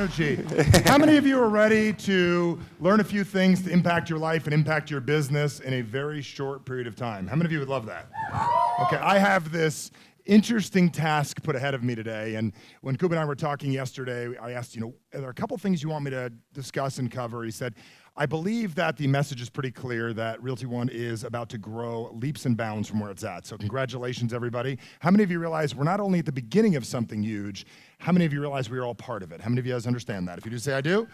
energy. How many of you are ready to learn a few things to impact your life and impact your business in a very short period of time? How many of you would love that? Okay, I have this interesting task put ahead of me today, and when Kuba and I were talking yesterday, I asked, are there a couple things you want me to discuss and cover? He said, I believe that the message is pretty clear that Realty One is about to grow leaps and bounds from where it's at. So congratulations, everybody. How many of you realize we're not only at the beginning of something huge, how many of you realize we are all part of it? How many of you guys understand that? If you do, say I do.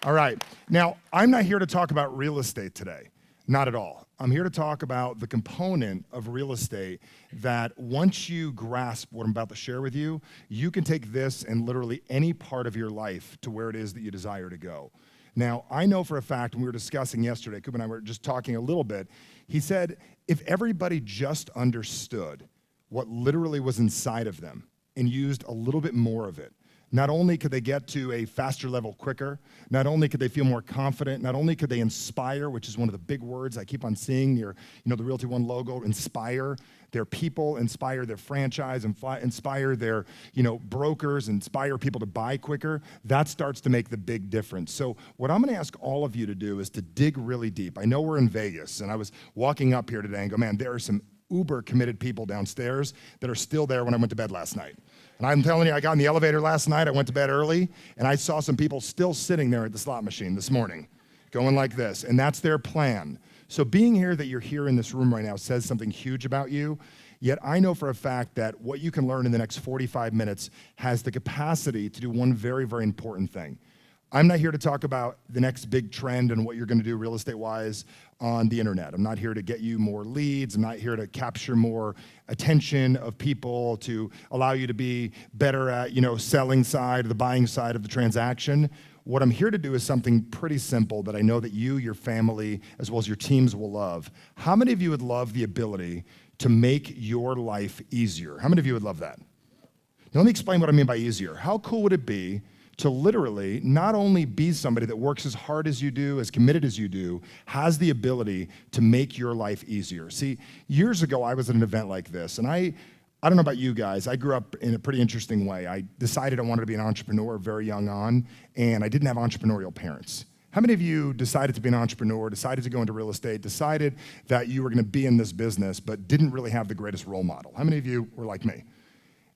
All right. Now, I'm not here to talk about real estate today. Not at all. I'm here to talk about the component of real estate that once you grasp what I'm about to share with you, you can take this and literally any part of your life to where it is that you desire to go. Now, I know for a fact, when we were discussing yesterday, Kuba and I were just talking a little bit, he said, if everybody just understood what literally was inside of them and used a little bit more of it, not only could they get to a faster level quicker, not only could they feel more confident, not only could they inspire, which is one of the big words I keep on seeing near, the Realty One logo, inspire their people, inspire their franchise, inspire their, brokers, inspire people to buy quicker. That starts to make the big difference. So what I'm gonna ask all of you to do is to dig really deep. I know we're in Vegas, and I was walking up here today and go, man, there are some uber committed people downstairs that are still there when I went to bed last night. And I'm telling you, I got in the elevator last night, I went to bed early, and I saw some people still sitting there at the slot machine this morning, going like this, and that's their plan. So being here, that you're here in this room right now, says something huge about you, yet I know for a fact that what you can learn in the next 45 minutes has the capacity to do one very, very important thing. I'm not here to talk about the next big trend and what you're gonna do real estate-wise on the internet. I'm not here to get you more leads. I'm not here to capture more attention of people, to allow you to be better at, selling side or the buying side of the transaction. What I'm here to do is something pretty simple that I know that you, your family, as well as your teams will love. How many of you would love the ability to make your life easier? How many of you would love that? Now, let me explain what I mean by easier. How cool would it be to literally not only be somebody that works as hard as you do, as committed as you do, has the ability to make your life easier? See, years ago, I was at an event like this, and I don't know about you guys, I grew up in a pretty interesting way. I decided I wanted to be an entrepreneur very young on, and I didn't have entrepreneurial parents. How many of you decided to be an entrepreneur, decided to go into real estate, decided that you were gonna be in this business, but didn't really have the greatest role model? How many of you were like me?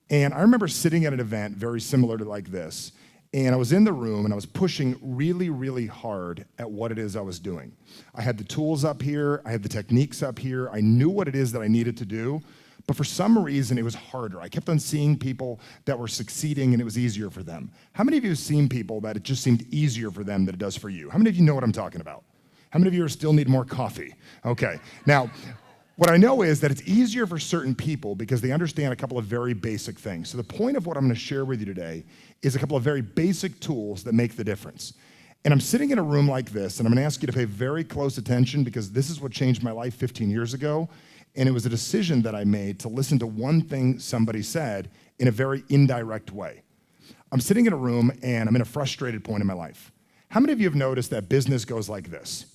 And I remember sitting at an event very similar to like this, and I was in the room and I was pushing really, really hard at what it is I was doing. I had the tools up here, I had the techniques up here, I knew what it is that I needed to do, but for some reason it was harder. I kept on seeing people that were succeeding and it was easier for them. How many of you have seen people that it just seemed easier for them than it does for you? How many of you know what I'm talking about? How many of you still need more coffee? Okay, now, what I know is that it's easier for certain people because they understand a couple of very basic things. So the point of what I'm gonna share with you today is a couple of very basic tools that make the difference. And I'm sitting in a room like this, and I'm gonna ask you to pay very close attention because this is what changed my life 15 years ago, and it was a decision that I made to listen to one thing somebody said in a very indirect way. I'm sitting in a room, and I'm in a frustrated point in my life. How many of you have noticed that business goes like this?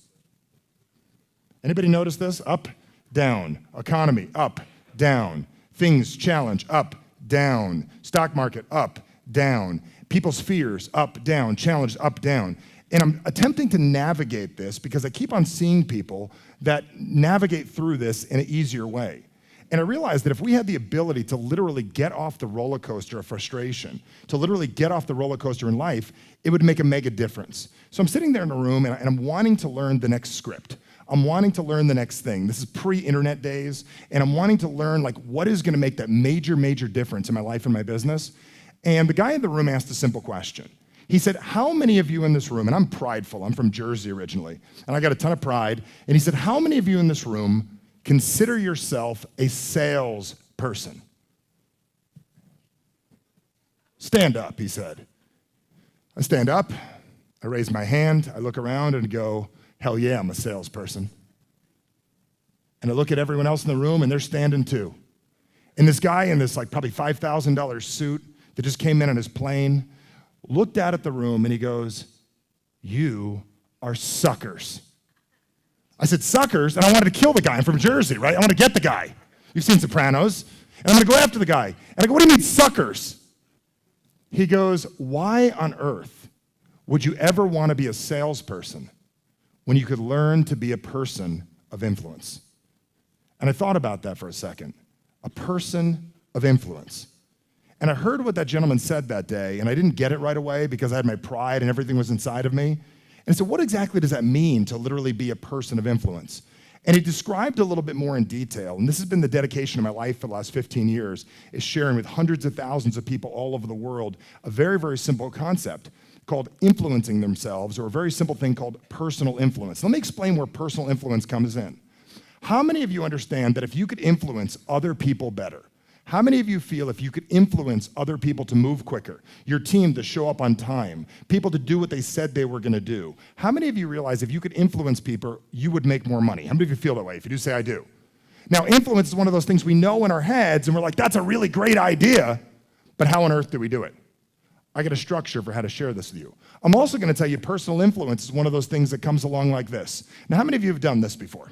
Anybody notice this? Up, down, economy, up, down, things, challenge, up, down, stock market, up, down, people's fears, up, down, challenge, up, down. And I'm attempting to navigate this because I keep on seeing people that navigate through this in an easier way. And I realized that if we had the ability to literally get off the roller coaster of frustration, to literally get off the roller coaster in life, it would make a mega difference. So I'm sitting there in a room and I'm wanting to learn the next script. I'm wanting to learn the next thing. This is pre-internet days, and I'm wanting to learn what is gonna make that major, major difference in my life and my business. And the guy in the room asked a simple question. He said, how many of you in this room, and I'm prideful, I'm from Jersey originally, and I got a ton of pride, and he said, how many of you in this room consider yourself a salesperson? Stand up, he said. I stand up, I raise my hand, I look around and go, hell yeah, I'm a salesperson. And I look at everyone else in the room and they're standing too. And this guy in this probably $5,000 suit that just came in on his plane looked out at the room and he goes, you are suckers. I said, suckers? And I wanted to kill the guy. I'm from Jersey, right? I want to get the guy. You've seen Sopranos. And I'm going to go after the guy. And I go, what do you mean suckers? He goes, why on earth Would you ever want to be a salesperson when you could learn to be a person of influence? And I thought about that for a second. A person of influence. And I heard what that gentleman said that day, and I didn't get it right away because I had my pride and everything was inside of me. And so what exactly does that mean to literally be a person of influence? And he described a little bit more in detail, and this has been the dedication of my life for the last 15 years, is sharing with hundreds of thousands of people all over the world a very, very simple concept called influencing themselves, or a very simple thing called personal influence. Let me explain where personal influence comes in. How many of you understand that if you could influence other people better, how many of you feel if you could influence other people to move quicker, your team to show up on time, people to do what they said they were going to do? How many of you realize if you could influence people, you would make more money? How many of you feel that way? If you do, say I do. Now, influence is one of those things we know in our heads, and we're like, that's a really great idea, but how on earth do we do it? I got a structure for how to share this with you. I'm also going to tell you personal influence is one of those things that comes along like this. Now, how many of you have done this before?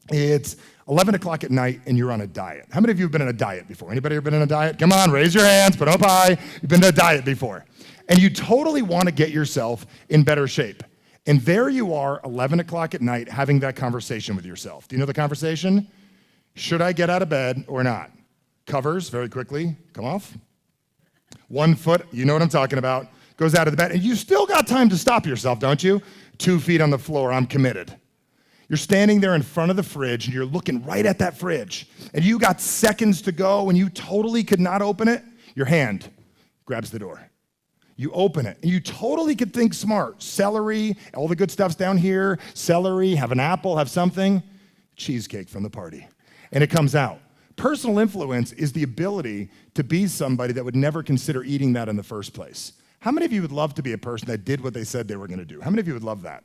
It's 11 o'clock at night and you're on a diet. How many of you have been on a diet before? Anybody ever been on a diet? Come on, raise your hands, put up high. You've been on a diet before. And you totally want to get yourself in better shape. And there you are, 11 o'clock at night, having that conversation with yourself. Do you know the conversation? Should I get out of bed or not? Covers, very quickly, come off. 1 foot, you know what I'm talking about, goes out of the bed. And you still got time to stop yourself, don't you? 2 feet on the floor, I'm committed. You're standing there in front of the fridge and you're looking right at that fridge and you got seconds to go and you totally could not open it. Your hand grabs the door. You open it and you totally could think smart. Celery, all the good stuff's down here. Celery, have an apple, have something. Cheesecake from the party. And it comes out. Personal influence is the ability to be somebody that would never consider eating that in the first place. How many of you would love to be a person that did what they said they were going to do? How many of you would love that?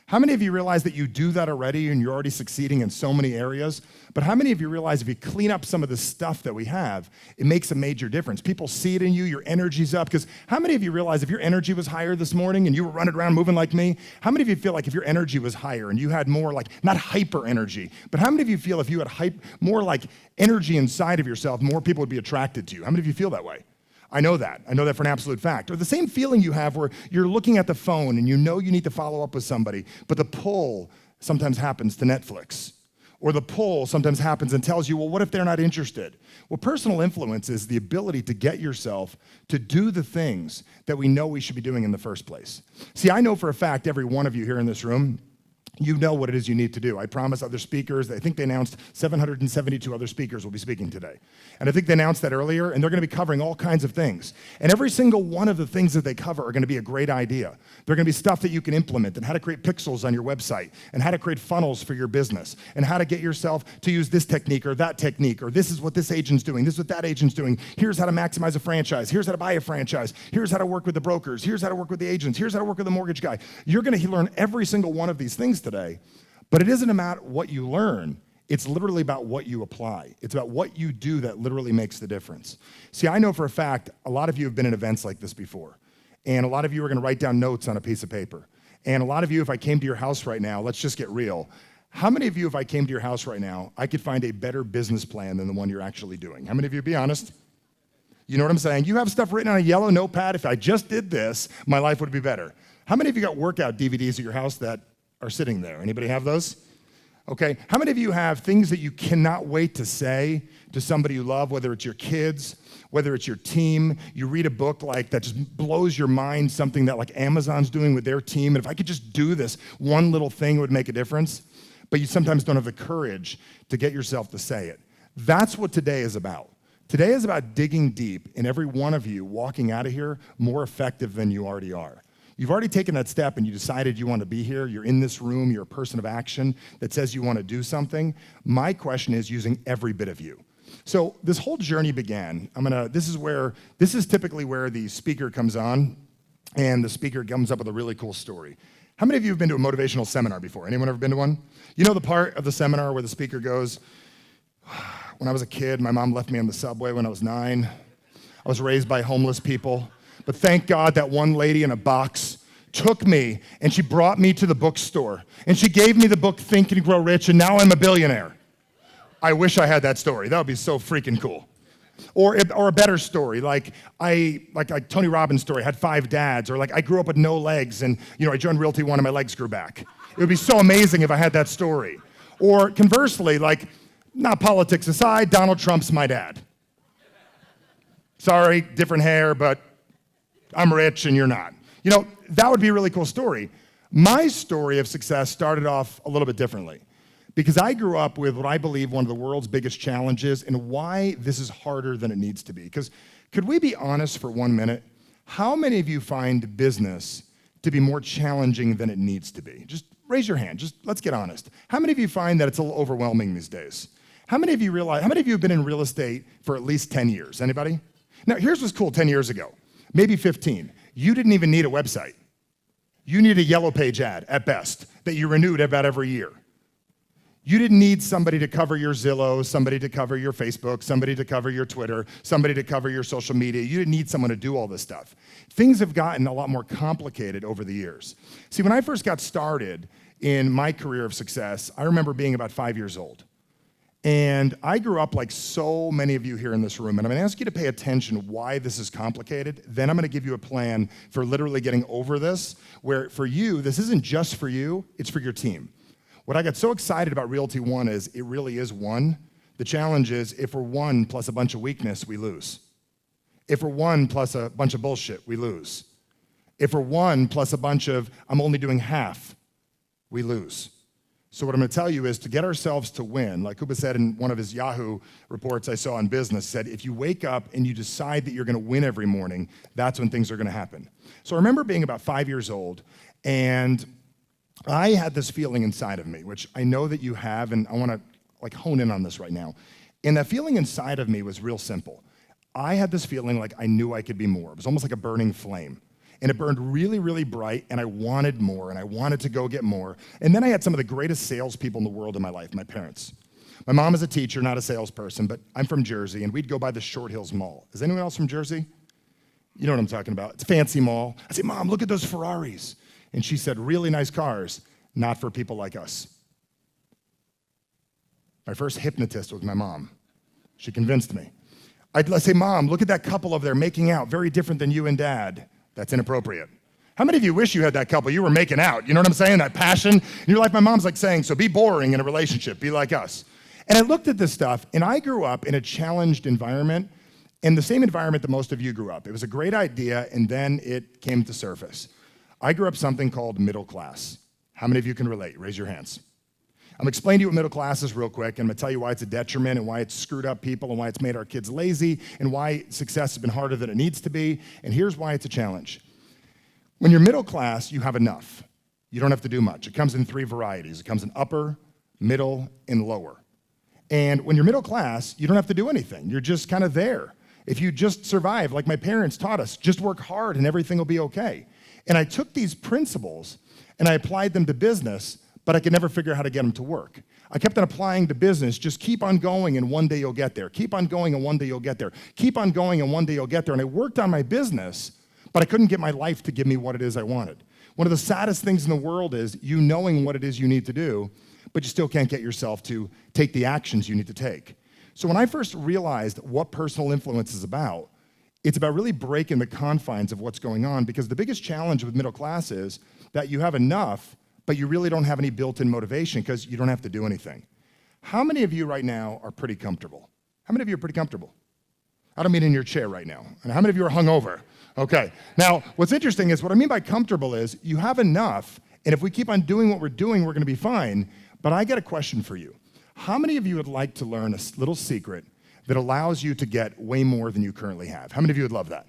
How many of you realize that you do that already and you're already succeeding in so many areas? But how many of you realize if you clean up some of the stuff that we have, it makes a major difference? People see it in you, your energy's up. Because how many of you realize if your energy was higher this morning and you were running around moving like me, how many of you feel like if your energy was higher and you had more like, not hyper energy, but how many of you feel if you had more like energy inside of yourself, more people would be attracted to you? How many of you feel that way? I know that for an absolute fact. Or the same feeling you have where you're looking at the phone and you know you need to follow up with somebody, but the pull sometimes happens to Netflix. Or the pull sometimes happens and tells you, well, what if they're not interested? Well, personal influence is the ability to get yourself to do the things that we know we should be doing in the first place. See, I know for a fact every one of you here in this room, you know what it is you need to do. I promise other speakers, I think they announced 772 other speakers will be speaking today. And I think they announced that earlier, and they're going to be covering all kinds of things. And every single one of the things that they cover are going to be a great idea. They're going to be stuff that you can implement, and how to create pixels on your website, and how to create funnels for your business, and how to get yourself to use this technique, or this is what this agent's doing, this is what that agent's doing. Here's how to maximize a franchise. Here's how to buy a franchise. Here's how to work with the brokers. Here's how to work with the agents. Here's how to work with the mortgage guy. You're going to learn every single one of these things today, but it isn't about what you learn. It's literally about what you apply. It's about what you do that literally makes the difference. See, I know for a fact, a lot of you have been in events like this before, and a lot of you are gonna write down notes on a piece of paper. And a lot of you, if I came to your house right now, let's just get real. How many of you, if I came to your house right now, I could find a better business plan than the one you're actually doing? How many of you, be honest? You know what I'm saying? You have stuff written on a yellow notepad. If I just did this, my life would be better. How many of you got workout DVDs at your house that are sitting there? Anybody have those? Okay. How many of you have things that you cannot wait to say to somebody you love, whether it's your kids, whether it's your team? You read a book like that just blows your mind, something that like Amazon's doing with their team, and if I could just do this one little thing, it would make a difference. But you sometimes don't have the courage to get yourself to say it. That's what today is about. Today is about digging deep in every one of you walking out of here more effective than you already are. You've already taken that step and you decided you want to be here. You're in this room. You're a person of action that says you want to do something. My question is using every bit of you. So this whole journey began. This is typically where the speaker comes on and the speaker comes up with a really cool story. How many of you have been to a motivational seminar before? Anyone ever been to one? You know the part of the seminar where the speaker goes, when I was a kid, my mom left me on the subway when I was 9. I was raised by homeless people. But thank God that one lady in a box took me and she brought me to the bookstore and she gave me the book Think and Grow Rich, and now I'm a billionaire. I wish I had that story. That would be so freaking cool. Or a better story, like Tony Robbins' story, had 5 dads, or like I grew up with no legs and I joined Realty 1 and my legs grew back. It would be so amazing if I had that story. Or conversely, like, not politics aside, Donald Trump's my dad. Sorry, different hair, but I'm rich and you're not. That would be a really cool story. My story of success started off a little bit differently because I grew up with what I believe one of the world's biggest challenges and why this is harder than it needs to be. Because could we be honest for 1 minute? How many of you find business to be more challenging than it needs to be? Just raise your hand. Just let's get honest. How many of you find that it's a little overwhelming these days? How many of you have been in real estate for at least 10 years? Anybody? Now, here's what's cool 10 years ago, maybe 15. You didn't even need a website. You needed a yellow page ad at best that you renewed about every year. You didn't need somebody to cover your Zillow, somebody to cover your Facebook, somebody to cover your Twitter, somebody to cover your social media. You didn't need someone to do all this stuff. Things have gotten a lot more complicated over the years. See, when I first got started in my career of success, I remember being about 5 years old. And I grew up like so many of you here in this room, and I'm gonna ask you to pay attention why this is complicated. Then I'm gonna give you a plan for literally getting over this, where for you, this isn't just for you, it's for your team. What I got so excited about Realty 1 is it really is one. The challenge is if we're one plus a bunch of weakness, we lose. If we're one plus a bunch of bullshit, we lose. If we're one plus a bunch of I'm only doing half, we lose. So what I'm going to tell you is to get ourselves to win, like Kuba said in one of his Yahoo reports I saw on business, said if you wake up and you decide that you're going to win every morning, that's when things are going to happen. So I remember being about 5 years old, and I had this feeling inside of me, which I know that you have, and I want to like hone in on this right now. And that feeling inside of me was real simple. I had this feeling like I knew I could be more. It was almost like a burning flame. And it burned really, really bright, and I wanted more, and I wanted to go get more. And then I had some of the greatest salespeople in the world in my life, my parents. My mom is a teacher, not a salesperson, but I'm from Jersey, and we'd go by the Short Hills Mall. Is anyone else from Jersey? You know what I'm talking about. It's a fancy mall. I say, Mom, look at those Ferraris. And she said, really nice cars, not for people like us. My first hypnotist was my mom. She convinced me. I'd say, Mom, look at that couple over there making out, very different than you and Dad. That's inappropriate. How many of you wish you had that couple? You were making out. You know what I'm saying? That passion. And you're like, my mom's like saying, so be boring in a relationship. Be like us. And I looked at this stuff, and I grew up in a challenged environment, in the same environment that most of you grew up. It was a great idea, and then it came to surface. I grew up something called middle class. How many of you can relate? Raise your hands. I'm gonna explain to you what middle class is real quick, and I'm gonna tell you why it's a detriment and why it's screwed up people and why it's made our kids lazy and why success has been harder than it needs to be, and here's why it's a challenge. When you're middle class, you have enough. You don't have to do much. It comes in 3 varieties. It comes in upper, middle, and lower. And when you're middle class, you don't have to do anything. You're just kind of there. If you just survive, like my parents taught us, just work hard and everything will be okay. And I took these principles and I applied them to business, but I could never figure out how to get them to work. I kept on applying to business, just keep on going and one day you'll get there. Keep on going and one day you'll get there. Keep on going and one day you'll get there. And I worked on my business, but I couldn't get my life to give me what it is I wanted. One of the saddest things in the world is you knowing what it is you need to do, but you still can't get yourself to take the actions you need to take. So when I first realized what personal influence is about, it's about really breaking the confines of what's going on, because the biggest challenge with middle class is that you have enough, but you really don't have any built-in motivation because you don't have to do anything. How many of you right now are pretty comfortable? How many of you are pretty comfortable? I don't mean in your chair right now. And how many of you are hungover? Okay. Now, what's interesting is what I mean by comfortable is you have enough, and if we keep on doing what we're doing, we're going to be fine. But I got a question for you. How many of you would like to learn a little secret that allows you to get way more than you currently have? How many of you would love that?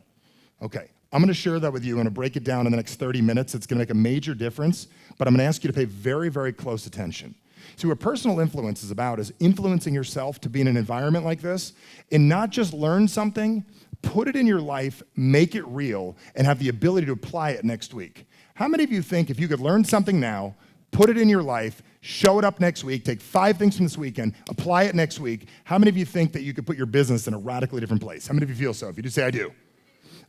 Okay. I'm going to share that with you. I'm going to break it down in the next 30 minutes. It's going to make a major difference, but I'm going to ask you to pay very, very close attention. So what personal influence is about is influencing yourself to be in an environment like this and not just learn something, put it in your life, make it real, and have the ability to apply it next week. How many of you think if you could learn something now, put it in your life, show it up next week, take 5 things from this weekend, apply it next week, how many of you think that you could put your business in a radically different place? How many of you feel so? If you do, say I do.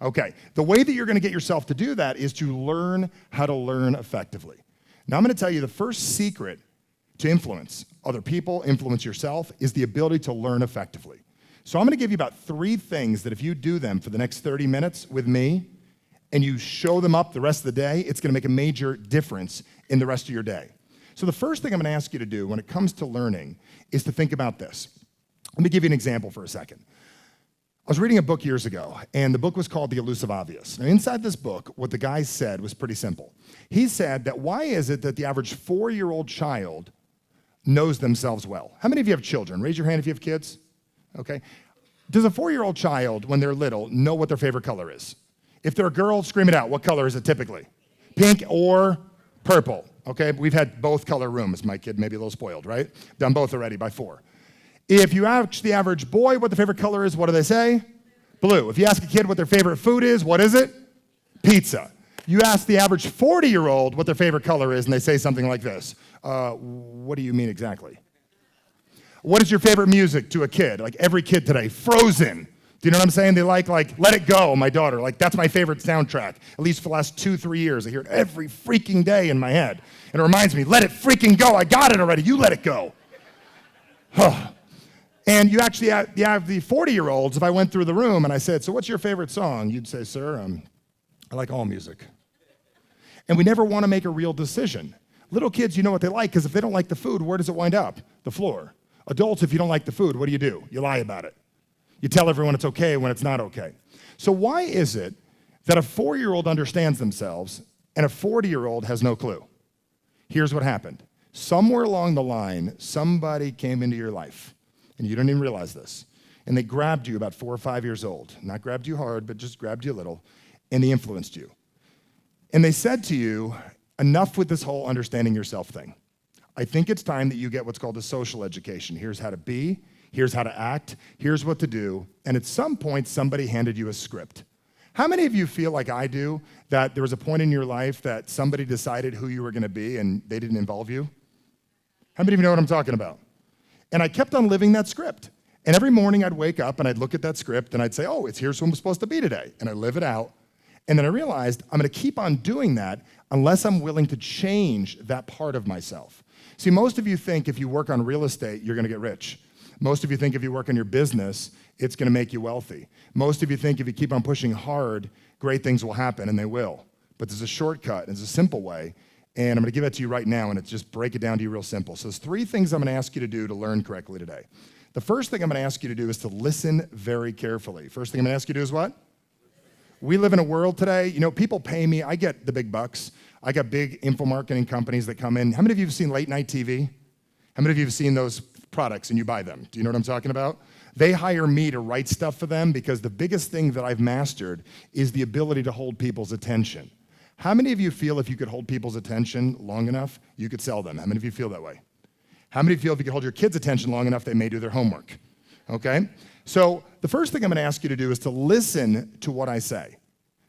Okay, the way that you're gonna get yourself to do that is to learn how to learn effectively. Now I'm gonna tell you the first secret to influence other people, influence yourself, is the ability to learn effectively. So I'm gonna give you about 3 things that if you do them for the next 30 minutes with me, and you show them up the rest of the day, it's gonna make a major difference in the rest of your day. So the first thing I'm gonna ask you to do when it comes to learning is to think about this. Let me give you an example for a second. I was reading a book years ago, and the book was called The Elusive Obvious. Now, inside this book, what the guy said was pretty simple. He said that why is it that the average 4-year-old child knows themselves well? How many of you have children? Raise your hand if you have kids. Okay. Does a 4-year-old child, when they're little, know what their favorite color is? If they're a girl, scream it out. What color is it typically? Pink or purple. Okay, we've had both color rooms. My kid may be a little spoiled, right? Done both already by 4. If you ask the average boy what the favorite color is, what do they say? Blue. If you ask a kid what their favorite food is, what is it? Pizza. You ask the average 40-year-old what their favorite color is, and they say something like this. What do you mean exactly? What is your favorite music to a kid? Like every kid today, Frozen. Do you know what I'm saying? They like Let It Go, my daughter. Like, that's my favorite soundtrack. At least for the last 2-3 years. I hear it every freaking day in my head. And it reminds me, let it freaking go. I got it already. You let it go. And you actually have the 40-year-olds, if I went through the room and I said, so what's your favorite song? You'd say, sir, I like all music. And we never want to make a real decision. Little kids, you know what they like, because if they don't like the food, where does it wind up? The floor. Adults, if you don't like the food, what do? You lie about it. You tell everyone it's okay when it's not okay. So why is it that a 4-year-old understands themselves and a 40-year-old has no clue? Here's what happened. Somewhere along the line, somebody came into your life, and you didn't even realize this, and they grabbed you about 4 or 5 years old. Not grabbed you hard, but just grabbed you a little, and they influenced you. And they said to you, enough with this whole understanding yourself thing. I think it's time that you get what's called a social education. Here's how to be, here's how to act, here's what to do, and at some point, somebody handed you a script. How many of you feel like I do, that there was a point in your life that somebody decided who you were gonna be and they didn't involve you? How many of you know what I'm talking about? And I kept on living that script. And every morning I'd wake up and I'd look at that script and I'd say, oh, here's who I'm supposed to be today. And I live it out. And then I realized I'm gonna keep on doing that unless I'm willing to change that part of myself. See, most of you think if you work on real estate, you're gonna get rich. Most of you think if you work on your business, it's gonna make you wealthy. Most of you think if you keep on pushing hard, great things will happen, and they will. But there's a shortcut, and it's a simple way, and I'm gonna give it to you right now, and it's just break it down to you real simple. So there's 3 things I'm gonna ask you to do to learn correctly today. The first thing I'm gonna ask you to do is to listen very carefully. First thing I'm gonna ask you to do is what? We live in a world today, you know, people pay me, I get the big bucks. I got big info marketing companies that come in. How many of you have seen late night TV? How many of you have seen those products and you buy them? Do you know what I'm talking about? They hire me to write stuff for them because the biggest thing that I've mastered is the ability to hold people's attention. How many of you feel if you could hold people's attention long enough, you could sell them? How many of you feel that way? How many of you feel if you could hold your kids' attention long enough, they may do their homework? Okay? So the first thing I'm gonna ask you to do is to listen to what I say.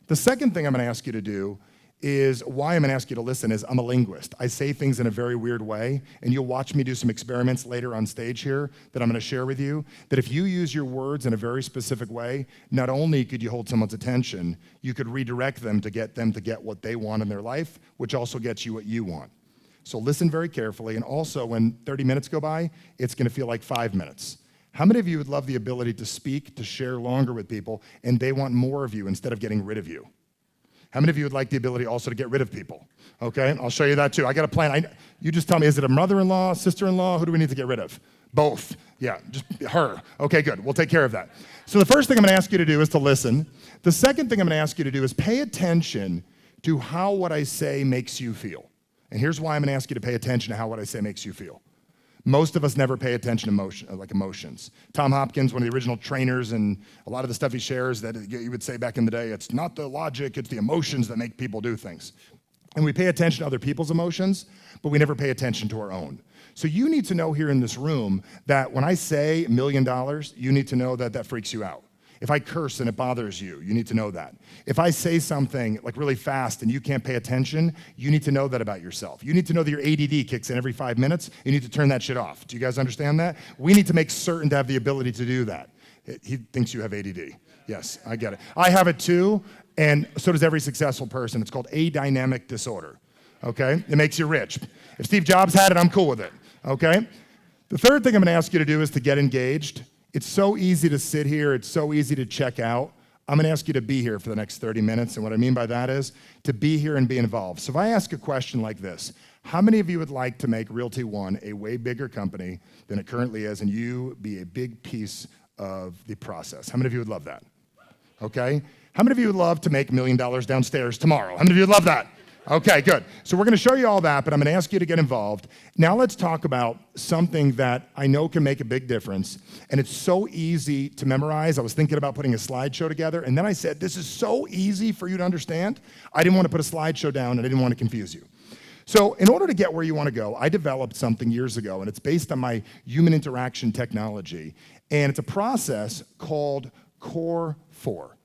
The second thing I'm gonna ask you to do is, why I'm gonna ask you to listen is I'm a linguist. I say things in a very weird way, and you'll watch me do some experiments later on stage here that I'm gonna share with you, that if you use your words in a very specific way, not only could you hold someone's attention, you could redirect them to get what they want in their life, which also gets you what you want. So listen very carefully, and also when 30 minutes go by, it's gonna feel like 5 minutes. How many of you would love the ability to speak, to share longer with people, and they want more of you instead of getting rid of you? How many of you would like the ability also to get rid of people? Okay, I'll show you that too. I got a plan. You just tell me, is it a mother-in-law, sister-in-law? Who do we need to get rid of? Both. Yeah, just her. Okay, good. We'll take care of that. So the first thing I'm gonna ask you to do is to listen. The second thing I'm gonna ask you to do is pay attention to how what I say makes you feel. And here's why I'm gonna ask you to pay attention to how what I say makes you feel. Most of us never pay attention to emotions. Tom Hopkins, one of the original trainers, and a lot of the stuff he shares that you would say back in the day, it's not the logic, it's the emotions that make people do things. And we pay attention to other people's emotions, but we never pay attention to our own. So you need to know here in this room that when I say $1 million, you need to know that that freaks you out. If I curse and it bothers you, you need to know that. If I say something like really fast and you can't pay attention, you need to know that about yourself. You need to know that your ADD kicks in every 5 minutes. You need to turn that shit off. Do you guys understand that? We need to make certain to have the ability to do that. He thinks you have ADD. Yes, I get it. I have it too, and so does every successful person. It's called adynamic disorder, okay? It makes you rich. If Steve Jobs had it, I'm cool with it, okay? The third thing I'm gonna ask you to do is to get engaged. It's so easy to sit here. It's so easy to check out. I'm going to ask you to be here for the next 30 minutes. And what I mean by that is to be here and be involved. So if I ask a question like this, how many of you would like to make Realty One a way bigger company than it currently is and you be a big piece of the process? How many of you would love that? Okay. How many of you would love to make $1 million downstairs tomorrow? How many of you would love that? Okay, good. So we're going to show you all that, but I'm going to ask you to get involved. Now let's talk about something that I know can make a big difference, and it's so easy to memorize. I was thinking about putting a slideshow together, and then I said, this is so easy for you to understand. I didn't want to put a slideshow down, and I didn't want to confuse you. So in order to get where you want to go, I developed something years ago, and it's based on my human interaction technology, and it's a process called Core 4.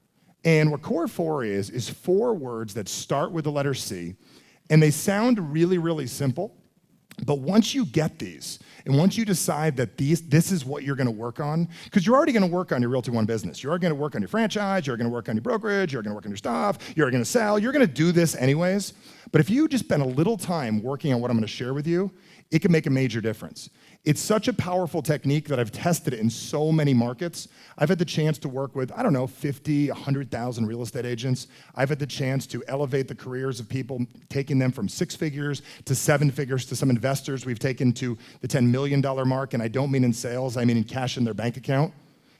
And what Core 4 is 4 words that start with the letter C, and they sound really, really simple. But once you get these, and once you decide that this is what you're going to work on, because you're already going to work on your Realty One business. You're going to work on your franchise. You're going to work on your brokerage. You're going to work on your stuff. You're going to sell. You're going to do this anyways. But if you just spend a little time working on what I'm going to share with you, it can make a major difference. It's such a powerful technique that I've tested it in so many markets. I've had the chance to work with, 50, 100,000 real estate agents. I've had the chance to elevate the careers of people, taking them from 6 figures to 7 figures to some investors we've taken to the $10 million mark, and I don't mean in sales, I mean in cash in their bank account.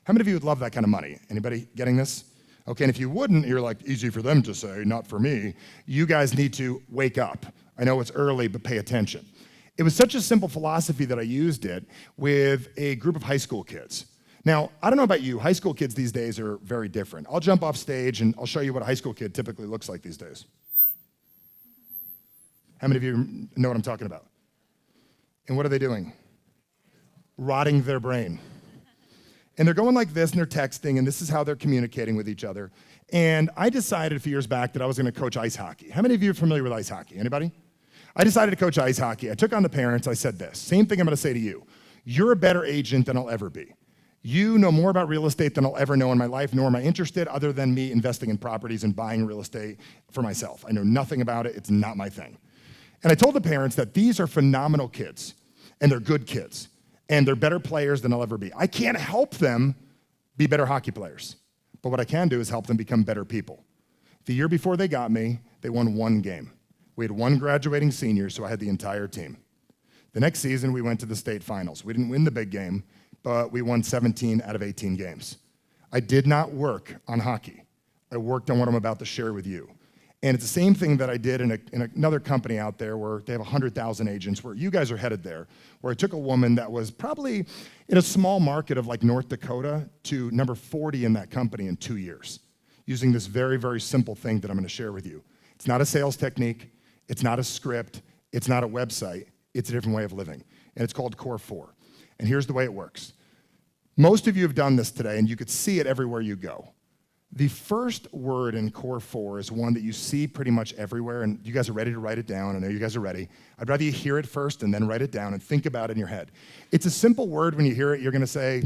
How many of you would love that kind of money? Anybody getting this? Okay, and if you wouldn't, you're like, easy for them to say, not for me. You guys need to wake up. I know it's early, but pay attention. It was such a simple philosophy that I used it with a group of high school kids. Now, I don't know about you, high school kids these days are very different. I'll jump off stage and I'll show you what a high school kid typically looks like these days. How many of you know what I'm talking about? And what are they doing? Rotting their brain. And they're going like this and they're texting, and this is how they're communicating with each other. And I decided a few years back that I was going to coach ice hockey. How many of you are familiar with ice hockey? Anybody? I decided to coach ice hockey. I took on the parents. I said this, same thing I'm going to say to you. You're a better agent than I'll ever be. You know more about real estate than I'll ever know in my life, nor am I interested other than me investing in properties and buying real estate for myself. I know nothing about it. It's not my thing. And I told the parents that these are phenomenal kids, and they're good kids, and they're better players than I'll ever be. I can't help them be better hockey players, but what I can do is help them become better people. The year before they got me, they won 1 game. We had 1 graduating senior, so I had the entire team. The next season, we went to the state finals. We didn't win the big game, but we won 17 out of 18 games. I did not work on hockey. I worked on what I'm about to share with you. And it's the same thing that I did in another company out there where they have 100,000 agents, where you guys are headed there, where I took a woman that was probably in a small market of like North Dakota to number 40 in that company in 2 years, using this very, very simple thing that I'm going to share with you. It's not a sales technique. It's not a script, it's not a website, it's a different way of living. And it's called Core 4. And here's the way it works. Most of you have done this today, and you could see it everywhere you go. The first word in Core 4 is one that you see pretty much everywhere, and you guys are ready to write it down. I know you guys are ready. I'd rather you hear it first and then write it down and think about it in your head. It's a simple word. When you hear it, you're going to say,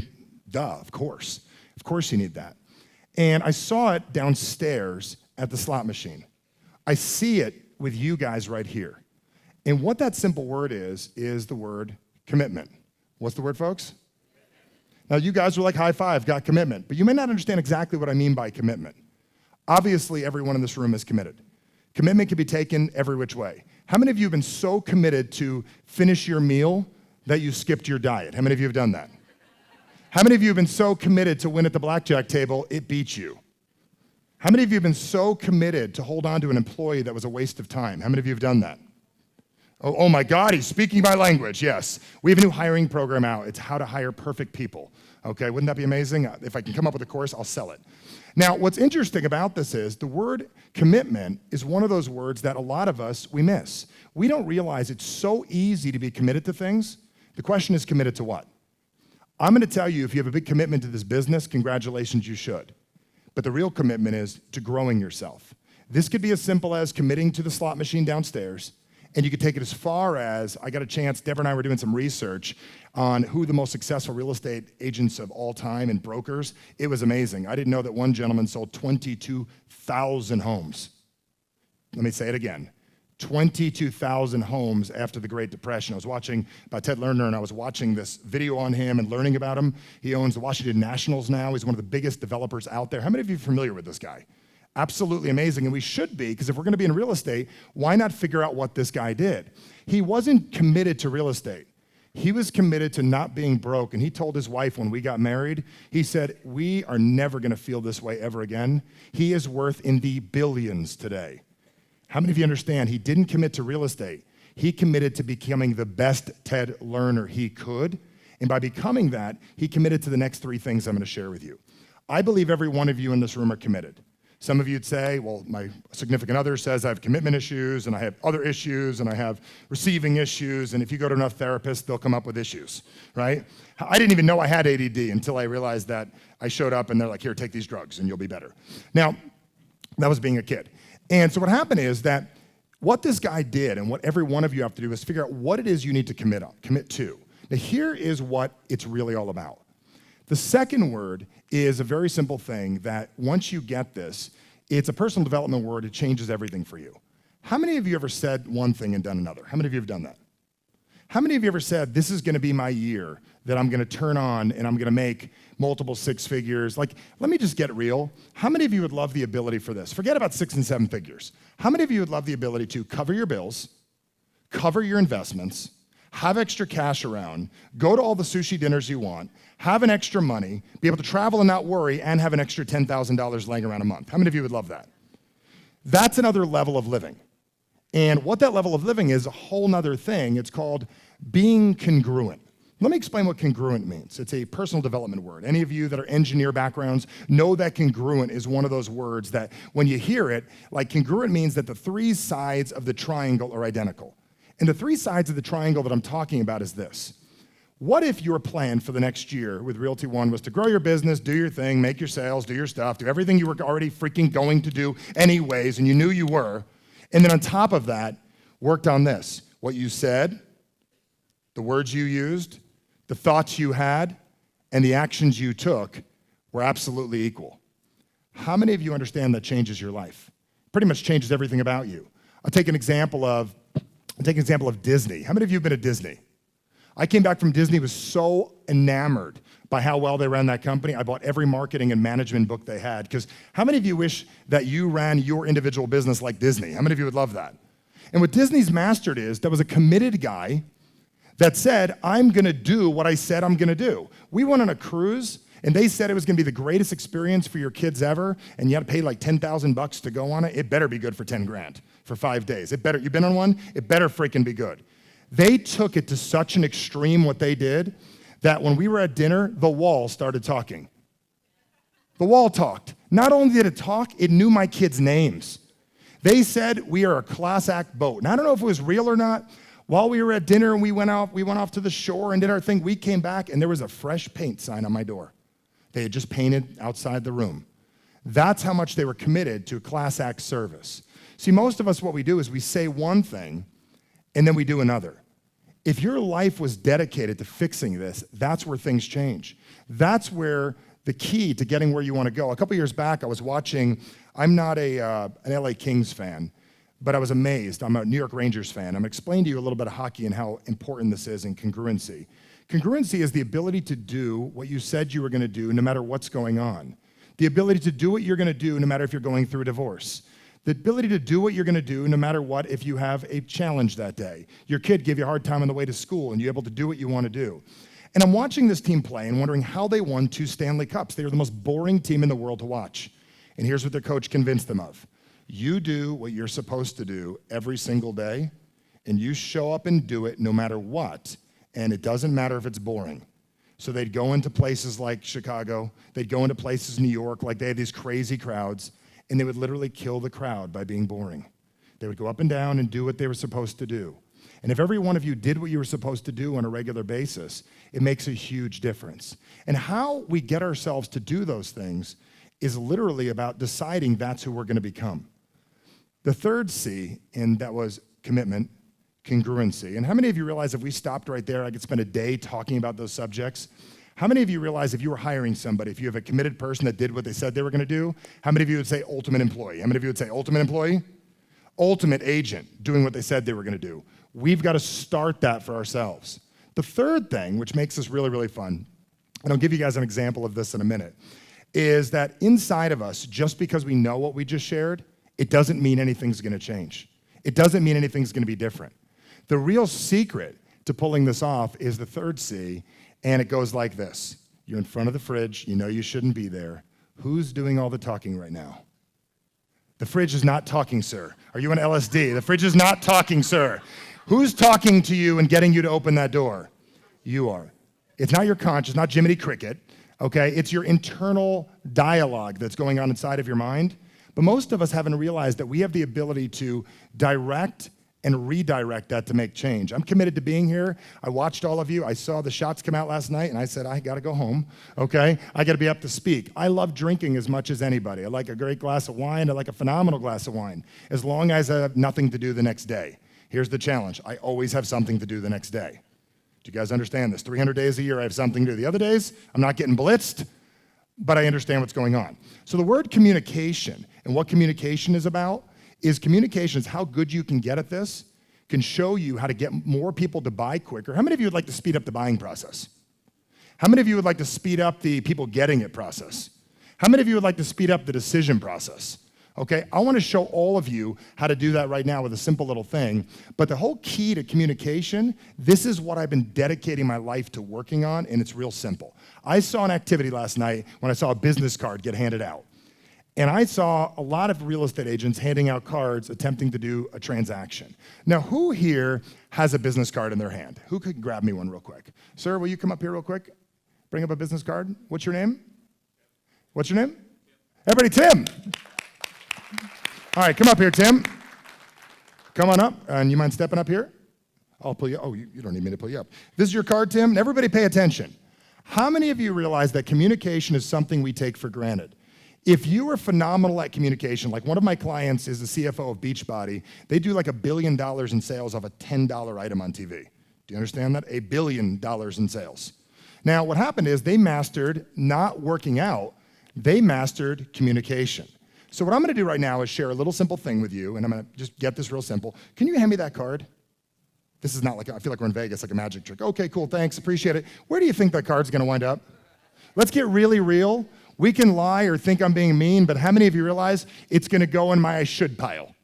duh, of course. Of course you need that. And I saw it downstairs at the slot machine. I see it with you guys right here. And what that simple word is the word commitment. What's the word, folks? Now, you guys are like, high five, got commitment. But you may not understand exactly what I mean by commitment. Obviously, everyone in this room is committed. Commitment can be taken every which way. How many of you have been so committed to finish your meal that you skipped your diet? How many of you have done that? How many of you have been so committed to win at the blackjack table, it beats you? How many of you have been so committed to hold on to an employee that was a waste of time? How many of you have done that? Oh my God, he's speaking my language, yes. We have a new hiring program out. It's how to hire perfect people. Okay, wouldn't that be amazing? If I can come up with a course, I'll sell it. Now, what's interesting about this is the word commitment is one of those words that a lot of us, we miss. We don't realize it's so easy to be committed to things. The question is, committed to what? I'm going to tell you, if you have a big commitment to this business, congratulations, you should. But the real commitment is to growing yourself. This could be as simple as committing to the slot machine downstairs, and you could take it as far as, I got a chance, Deborah and I were doing some research on who the most successful real estate agents of all time and brokers. It was amazing. I didn't know that one gentleman sold 22,000 homes. Let me say it again. 22,000 homes after the Great Depression. I was watching by Ted Lerner, and I was watching this video on him and learning about him. He owns the Washington Nationals now. He's one of the biggest developers out there. How many of you are familiar with this guy? Absolutely amazing, and we should be, because if we're going to be in real estate, why not figure out what this guy did? He wasn't committed to real estate. He was committed to not being broke, and he told his wife when we got married, he said, we are never going to feel this way ever again. He is worth in the billions today. How many of you understand he didn't commit to real estate? He committed to becoming the best Ted Lerner he could, and by becoming that, he committed to the next three things I'm going to share with you. I believe every one of you in this room are committed. Some of you would say, well, my significant other says I have commitment issues, and I have other issues, and I have receiving issues, and if you go to enough therapists, they'll come up with issues, right? I didn't even know I had ADD until I realized that I showed up, and they're like, here, take these drugs, and you'll be better. Now, that was being a kid. And so what happened is that what this guy did, and what every one of you have to do, is figure out what it is you need to commit to. Now, here is what it's really all about. The second word is a very simple thing that once you get this, it's a personal development word. It changes everything for you. How many of you ever said one thing and done another? How many of you have done that? How many of you ever said, this is going to be my year that I'm going to turn on and I'm going to make multiple six figures? Like, let me just get real. How many of you would love the ability for this? Forget about 6 and 7 figures. How many of you would love the ability to cover your bills, cover your investments, have extra cash around, go to all the sushi dinners you want, have an extra money, be able to travel and not worry, and have an extra $10,000 laying around a month? How many of you would love that? That's another level of living. And what that level of living is a whole nother thing. It's called being congruent. Let me explain what congruent means. It's a personal development word. Any of you that are engineer backgrounds know that congruent is one of those words that when you hear it, like congruent means that the three sides of the triangle are identical. And the three sides of the triangle that I'm talking about is this. What if your plan for the next year with Realty One was to grow your business, do your thing, make your sales, do your stuff, do everything you were already freaking going to do anyways, and you knew you were, and then on top of that, worked on this. What you said, the words you used, the thoughts you had, and the actions you took were absolutely equal. How many of you understand that changes your life? Pretty much changes everything about you. I'll take an example of Disney. How many of you have been at Disney? I came back from Disney, was so enamored by how well they ran that company. I bought every marketing and management book they had. Because how many of you wish that you ran your individual business like Disney? How many of you would love that? And what Disney's mastered is there was a committed guy that said, I'm going to do what I said I'm going to do. We went on a cruise, and they said it was going to be the greatest experience for your kids ever, and you had to pay like $10,000 to go on it. It better be good for 10 grand for 5 days. It better. You've been on one? It better freaking be good. They took it to such an extreme, what they did, that when we were at dinner, the wall started talking. The wall talked. Not only did it talk, it knew my kids' names. They said, we are a class act boat. And I don't know if it was real or not. While we were at dinner and we went off to the shore and did our thing, we came back and there was a fresh paint sign on my door. They had just painted outside the room. That's how much they were committed to a class act service. See, most of us, what we do is we say one thing and then we do another. If your life was dedicated to fixing this, that's where things change. That's where the key to getting where you want to go. A couple years back, I was watching, I'm not an LA Kings fan, but I was amazed. I'm a New York Rangers fan. I'm going to explain to you a little bit of hockey and how important this is in congruency. Congruency is the ability to do what you said you were going to do no matter what's going on. The ability to do what you're going to do no matter if you're going through a divorce. The ability to do what you're going to do no matter what if you have a challenge that day. Your kid gave you a hard time on the way to school and you're able to do what you want to do. And I'm watching this team play and wondering how they won 2 Stanley Cups. They were the most boring team in the world to watch. And here's what their coach convinced them of. You do what you're supposed to do every single day, and you show up and do it no matter what, and it doesn't matter if it's boring. So they'd go into places like Chicago, they'd go into places in New York, like they had these crazy crowds, and they would literally kill the crowd by being boring. They would go up and down and do what they were supposed to do. And if every one of you did what you were supposed to do on a regular basis, it makes a huge difference. And how we get ourselves to do those things is literally about deciding that's who we're going to become. The third C, and that was commitment, congruency. And how many of you realize if we stopped right there, I could spend a day talking about those subjects? How many of you realize if you were hiring somebody, if you have a committed person that did what they said they were going to do, how many of you would say ultimate employee? How many of you would say ultimate employee? ultimate agent doing what they said they were going to do. We've got to start that for ourselves. The third thing, which makes this really, really fun, and I'll give you guys an example of this in a minute, is that inside of us, just because we know what we just shared, it doesn't mean anything's going to change. It doesn't mean anything's going to be different. The real secret to pulling this off is the third C, and it goes like this. You're in front of the fridge. You know you shouldn't be there. Who's doing all the talking right now? The fridge is not talking, sir. Are you on LSD? The fridge is not talking, sir. Who's talking to you and getting you to open that door? You are. It's not your conscience, not Jiminy Cricket, okay? It's your internal dialogue that's going on inside of your mind. But most of us haven't realized that we have the ability to direct and redirect that to make change. I'm committed to being here. I watched all of you. I saw the shots come out last night, and I said, I got to go home, okay? I got to be up to speak. I love drinking as much as anybody. I like a great glass of wine. I like a phenomenal glass of wine, as long as I have nothing to do the next day. Here's the challenge. I always have something to do the next day. Do you guys understand this? 300 days a year, I have something to do. The other days, I'm not getting blitzed, but I understand what's going on. So the word communication and what communication is about is communication is how good you can get at this, can show you how to get more people to buy quicker. How many of you would like to speed up the buying process? How many of you would like to speed up the people getting it process? How many of you would like to speed up the decision process? Okay, I want to show all of you how to do that right now with a simple little thing. But the whole key to communication, this is what I've been dedicating my life to working on, and it's real simple. I saw an activity last night when I saw a business card get handed out. And I saw a lot of real estate agents handing out cards attempting to do a transaction. Now, who here has a business card in their hand? Who could grab me one real quick? Sir, will you come up here real quick? Bring up a business card. What's your name? What's your name? Everybody, Tim. All right, come up here, Tim. Come on up. And you mind stepping up here? I'll pull you. Oh, you don't need me to pull you up. This is your card, Tim. And everybody pay attention. How many of you realize that communication is something we take for granted? If you are phenomenal at communication, like one of my clients is the CFO of Beachbody, they do like $1 billion in sales of a $10 item on TV. Do you understand that? $1 billion in sales. Now, what happened is they mastered not working out, they mastered communication. So what I'm gonna do right now is share a little simple thing with you, and I'm gonna just get this real simple. Can you hand me that card? This is not like, I feel like we're in Vegas, like a magic trick. Okay, cool, thanks, appreciate it. Where do you think that card's gonna wind up? Let's get really real. We can lie or think I'm being mean, but how many of you realize it's gonna go in my I should pile?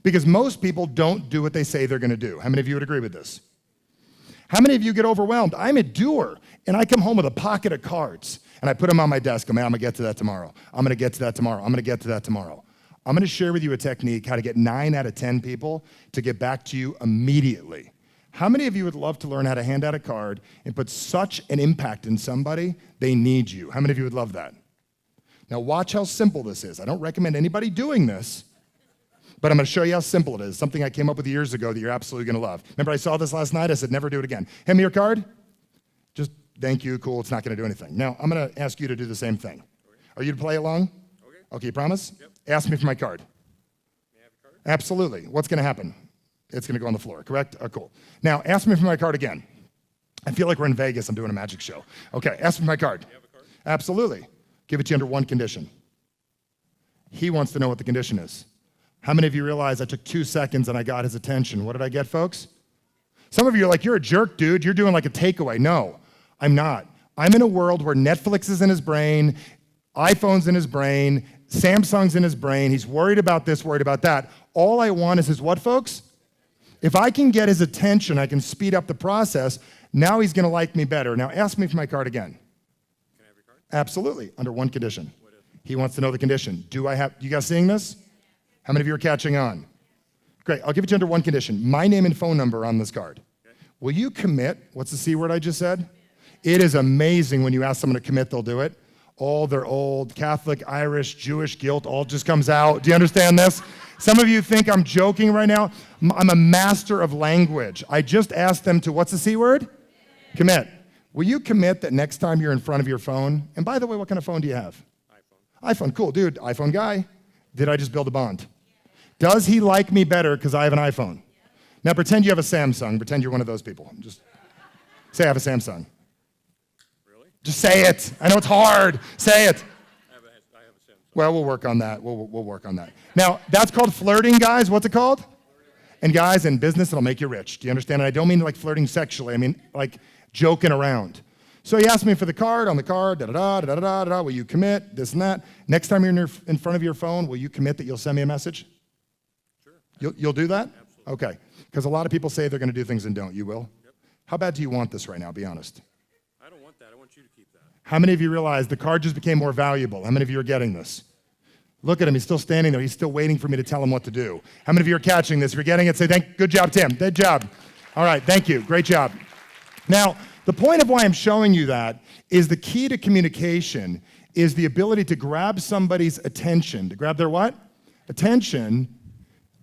Because most people don't do what they say they're gonna do. How many of you would agree with this? How many of you get overwhelmed? I'm a doer, and I come home with a pocket of cards, and I put them on my desk. I'm gonna get to that tomorrow. I'm gonna get to that tomorrow. I'm gonna get to that tomorrow. I'm gonna share with you a technique how to get 9 out of 10 people to get back to you immediately. How many of you would love to learn how to hand out a card and put such an impact in somebody, they need you? How many of you would love that? Now watch how simple this is. I don't recommend anybody doing this, but I'm gonna show you how simple it is, something I came up with years ago that you're absolutely gonna love. Remember I saw this last night? I said, never do it again. Hand me your card. Just thank you, cool, it's not gonna do anything. Now, I'm gonna ask you to do the same thing. Okay. Are you to play along? Okay, you promise? Yep. Ask me for my card. May I have a card? Absolutely. What's gonna happen? It's gonna go on the floor, correct? Cool. Now, ask me for my card again. I feel like we're in Vegas, I'm doing a magic show. Okay, ask me for my card. You have a card? Absolutely. Give it to you under one condition. He wants to know what the condition is. How many of you realize I took 2 seconds and I got his attention? What did I get, folks? Some of you are like, you're a jerk, dude. You're doing like a takeaway. No, I'm not. I'm in a world where Netflix is in his brain, iPhone's in his brain, Samsung's in his brain. He's worried about this, worried about that. All I want is his what, folks? If I can get his attention, I can speed up the process. Now he's gonna like me better. Now ask me for my card again. Can I have your card? Absolutely, under one condition. What is it? He wants to know the condition. You guys seeing this? How many of you are catching on? Great, I'll give it to you under one condition. My name and phone number on this card. Okay. Will you commit? What's the C word I just said? It is amazing when you ask someone to commit, they'll do it. All their old Catholic, Irish, Jewish guilt all just comes out. Do you understand this? Some of you think I'm joking right now. I'm a master of language. I just asked them to, what's the C word? Commit. Will you commit that next time you're in front of your phone, and by the way, what kind of phone do you have? iPhone, cool, dude, iPhone guy. Did I just build a bond? Does he like me better because I have an iPhone? Now pretend you have a Samsung. Pretend you're one of those people. Just say I have a Samsung. Really? Just say it. I know it's hard. Say it. I have a Samsung. Well, we'll work on that. We'll work on that. Now, that's called flirting, guys. What's it called? And guys, in business, it'll make you rich. Do you understand? And I don't mean like flirting sexually. I mean like joking around. So he asked me for the card, on the card, da-da-da, da-da-da, da-da, will you commit, this and that. Next time you're in front of your phone, will you commit that you'll send me a message? Sure. You'll do that? Absolutely. Okay. Because a lot of people say they're going to do things and don't. You will? Yep. How bad do you want this right now? Be honest. I don't want that. I want you to keep that. How many of you realize the card just became more valuable? How many of you are getting this? Look at him. He's still standing there. He's still waiting for me to tell him what to do. How many of you are catching this? If you're getting it, say, good job, Tim. Good job. All right. Thank you. Great job. Now, the point of why I'm showing you that is the key to communication is the ability to grab somebody's attention. To grab their what? Attention,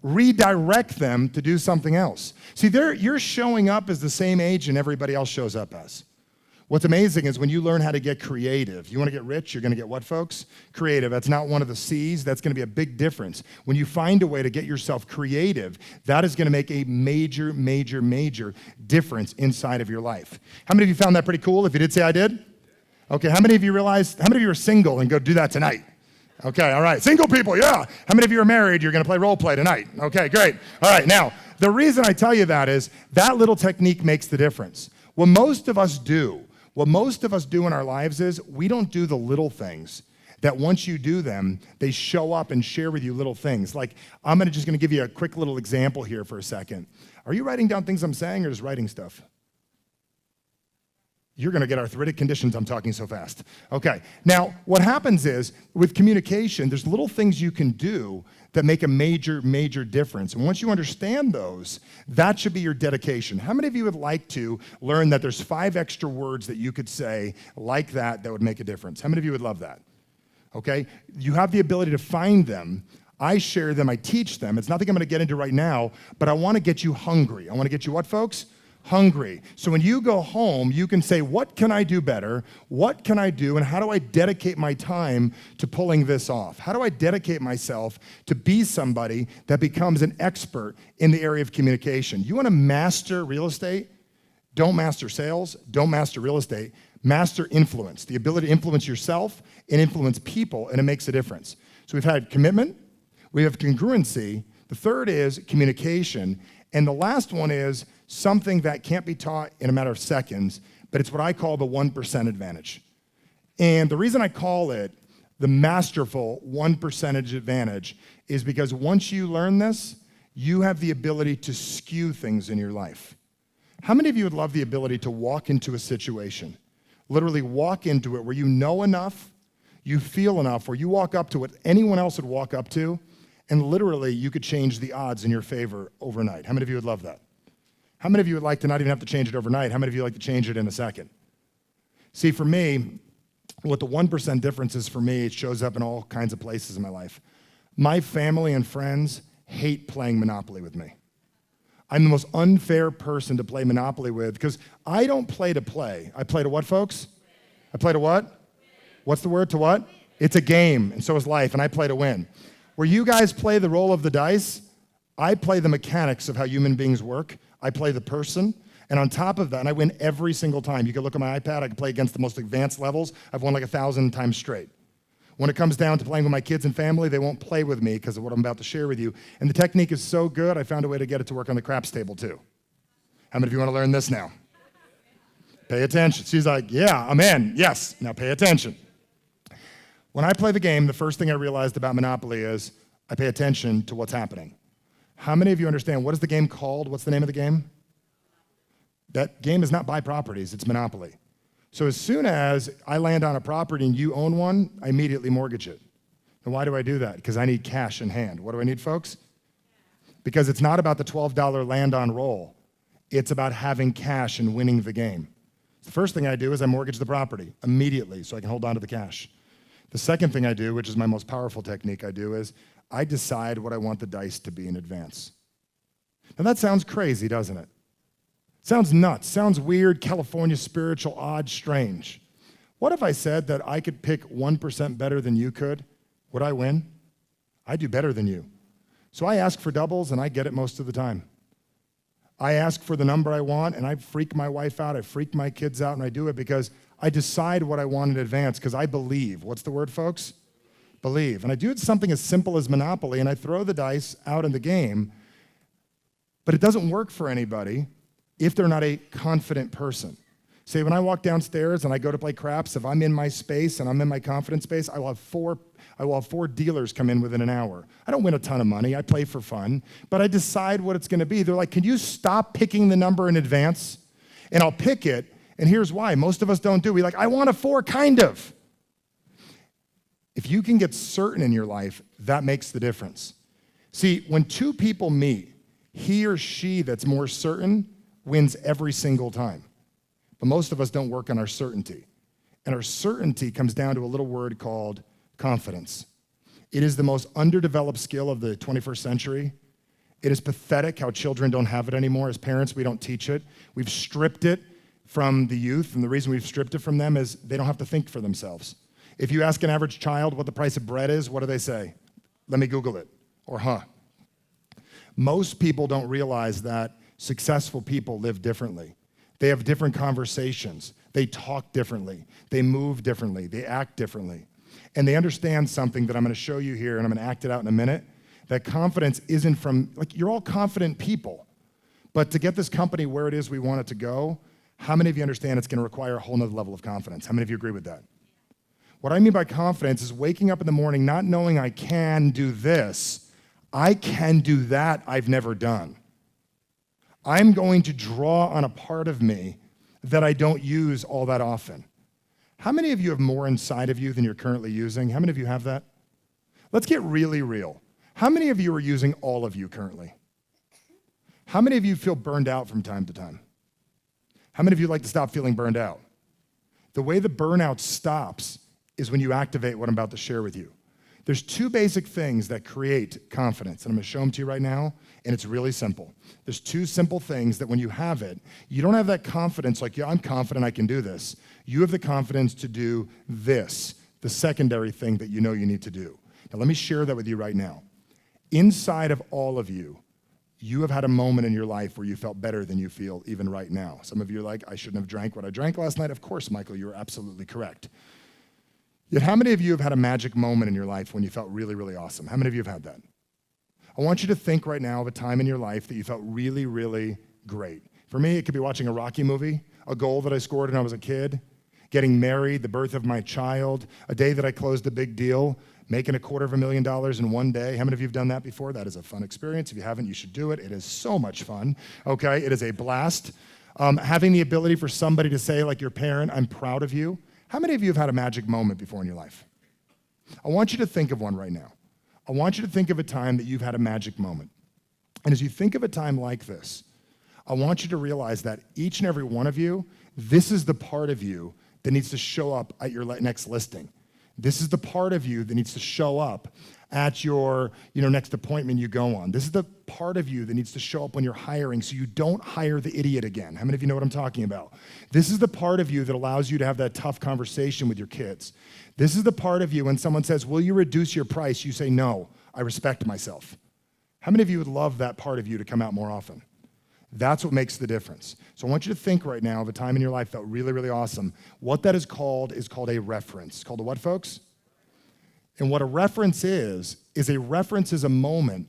redirect them to do something else. See, you're showing up as the same age and everybody else shows up as. What's amazing is when you learn how to get creative. You want to get rich, you're going to get what, folks? Creative. That's not one of the C's. That's going to be a big difference. When you find a way to get yourself creative, that is going to make a major, major, major difference inside of your life. How many of you found that pretty cool? If you did, say I did. Okay, how many of you are single and go do that tonight? Okay, all right. Single people, yeah. How many of you are married? You're going to play role play tonight. Okay, great. All right, now, the reason I tell you that is that little technique makes the difference. What most of us do in our lives is we don't do the little things that once you do them, they show up and share with you little things. Like, I'm just going to give you a quick little example here for a second. Are you writing down things I'm saying or just writing stuff? You're going to get arthritic conditions, I'm talking so fast. Okay, now what happens is with communication, there's little things you can do that make a major, major difference. And once you understand those, that should be your dedication. How many of you would like to learn that there's 5 extra words that you could say like that would make a difference? How many of you would love that? Okay, you have the ability to find them. I share them, I teach them. It's nothing I'm going to get into right now, but I want to get you hungry. I want to get you what, folks? Hungry. So when you go home, you can say, what can I do better? What can I do? And how do I dedicate my time to pulling this off? How do I dedicate myself to be somebody that becomes an expert in the area of communication? You want to master real estate? Don't master sales. Don't master real estate. Master influence, the ability to influence yourself and influence people, and it makes a difference. So we've had commitment. We have congruency. The third is communication. And the last one is something that can't be taught in a matter of seconds, but it's what I call the 1% advantage. And the reason I call it the masterful 1% advantage is because once you learn this, you have the ability to skew things in your life. How many of you would love the ability to walk into a situation, literally walk into it where you know enough, you feel enough, where you walk up to what anyone else would walk up to, and literally you could change the odds in your favor overnight? How many of you would love that? How many of you would like to not even have to change it overnight? How many of you like to change it in a second? See, for me, what the 1% difference is for me, it shows up in all kinds of places in my life. My family and friends hate playing Monopoly with me. I'm the most unfair person to play Monopoly with because I don't play to play. I play to what, folks? I play to what? What's the word? To what? It's a game, and so is life, and I play to win. Where you guys play the roll of the dice, I play the mechanics of how human beings work. I play the person, and on top of that, and I win every single time. You can look at my iPad, I can play against the most advanced levels. I've won like 1,000 times straight. When it comes down to playing with my kids and family, they won't play with me because of what I'm about to share with you. And the technique is so good, I found a way to get it to work on the craps table too. How many of you want to learn this now? Pay attention. She's like, yeah, I'm in. Yes, now pay attention. When I play the game, the first thing I realized about Monopoly is I pay attention to what's happening. How many of you understand what is the game called? What's the name of the game? That game is not buy properties, it's Monopoly. So as soon as I land on a property and you own one, I immediately mortgage it. And why do I do that? Because I need cash in hand. What do I need, folks? Because it's not about the $12 land on roll. It's about having cash and winning the game. The first thing I do is I mortgage the property immediately so I can hold on to the cash. The second thing I do, which is my most powerful technique I do, is I decide what I want the dice to be in advance. Now that sounds crazy, doesn't it? Sounds nuts, sounds weird, California spiritual, odd, strange. What if I said that I could pick 1% better than you could? Would I win? I do better than you. So I ask for doubles and I get it most of the time. I ask for the number I want and I freak my wife out, I freak my kids out, and I do it because I decide what I want in advance because I believe. What's the word, folks? Believe. And I do something as simple as Monopoly, and I throw the dice out in the game, but it doesn't work for anybody if they're not a confident person. Say, when I walk downstairs and I go to play craps, if I'm in my space and I'm in my confidence space, I will have four dealers come in within an hour. I don't win a ton of money. I play for fun, but I decide what it's going to be. They're like, can you stop picking the number in advance? And I'll pick it, and here's why. Most of us don't do. We like, I want a 4, kind of. If you can get certain in your life, that makes the difference. See, when two people meet, he or she that's more certain wins every single time. But most of us don't work on our certainty. And our certainty comes down to a little word called confidence. It is the most underdeveloped skill of the 21st century. It is pathetic how children don't have it anymore. As parents, we don't teach it. We've stripped it from the youth, and the reason we've stripped it from them is they don't have to think for themselves. If you ask an average child what the price of bread is, what do they say? Let me Google it, or huh. Most people don't realize that successful people live differently. They have different conversations. They talk differently. They move differently. They act differently. And they understand something that I'm going to show you here, and I'm going to act it out in a minute, that confidence isn't from, like, you're all confident people. But to get this company where it is we want it to go, how many of you understand it's going to require a whole nother level of confidence? How many of you agree with that? What I mean by confidence is waking up in the morning not knowing I can do this, I can do that I've never done. I'm going to draw on a part of me that I don't use all that often. How many of you have more inside of you than you're currently using? How many of you have that? Let's get really real. How many of you are using all of you currently? How many of you feel burned out from time to time? How many of you like to stop feeling burned out? The way the burnout stops is when you activate what I'm about to share with you. There's 2 basic things that create confidence, and I'm going to show them to you right now, and it's really simple. There's 2 simple things that when you have it, you don't have that confidence like, yeah, I'm confident I can do this. You have the confidence to do this, the secondary thing that you know you need to do. Now, let me share that with you right now. Inside of all of you, you have had a moment in your life where you felt better than you feel even right now. Some of you are like, I shouldn't have drank what I drank last night. Of course, Michael, you're absolutely correct. Yet how many of you have had a magic moment in your life when you felt really, really awesome? How many of you have had that? I want you to think right now of a time in your life that you felt really, really great. For me, it could be watching a Rocky movie, a goal that I scored when I was a kid, getting married, the birth of my child, a day that I closed a big deal, making $250,000 in one day. How many of you have done that before? That is a fun experience. If you haven't, you should do it. It is so much fun, okay? It is a blast. Having the ability for somebody to say, like your parent, I'm proud of you. How many of you have had a magic moment before in your life? I want you to think of one right now. I want you to think of a time that you've had a magic moment. And as you think of a time like this, I want you to realize that each and every one of you, this is the part of you that needs to show up at your next listing. This is the part of you that needs to show up at your next appointment you go on. This is the part of you that needs to show up when you're hiring so you don't hire the idiot again. How many of you know what I'm talking about? This is the part of you that allows you to have that tough conversation with your kids. This is the part of you when someone says, will you reduce your price? You say, no, I respect myself. How many of you would love that part of you to come out more often? That's what makes the difference. So I want you to think right now of a time in your life that felt really, really awesome. What that is called a reference. It's called a what, folks? And what a reference is a moment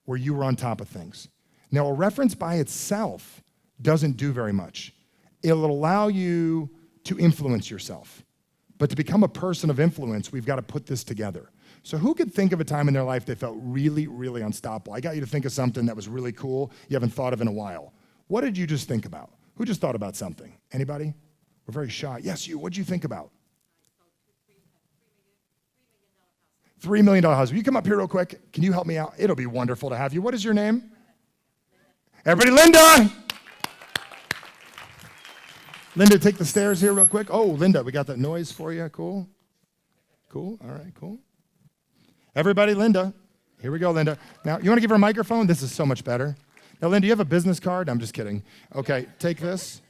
where you were on top of things. Now, a reference by itself doesn't do very much. It'll allow you to influence yourself. But to become a person of influence, we've got to put this together. So who could think of a time in their life they felt really, really unstoppable? I got you to think of something that was really cool you haven't thought of in a while. What did you just think about? Who just thought about something? Anybody? We're very shy. Yes, you. What did you think about? $3 million house. Will you come up here real quick? Can you help me out? It'll be wonderful to have you. What is your name? Everybody, Linda! Linda, take the stairs here real quick. Oh, Linda, we got that noise for you. Cool. Cool. All right, cool. Everybody, Linda. Here we go, Linda. Now, you want to give her a microphone? This is so much better. Now, Linda, you have a business card? I'm just kidding. Okay, take this.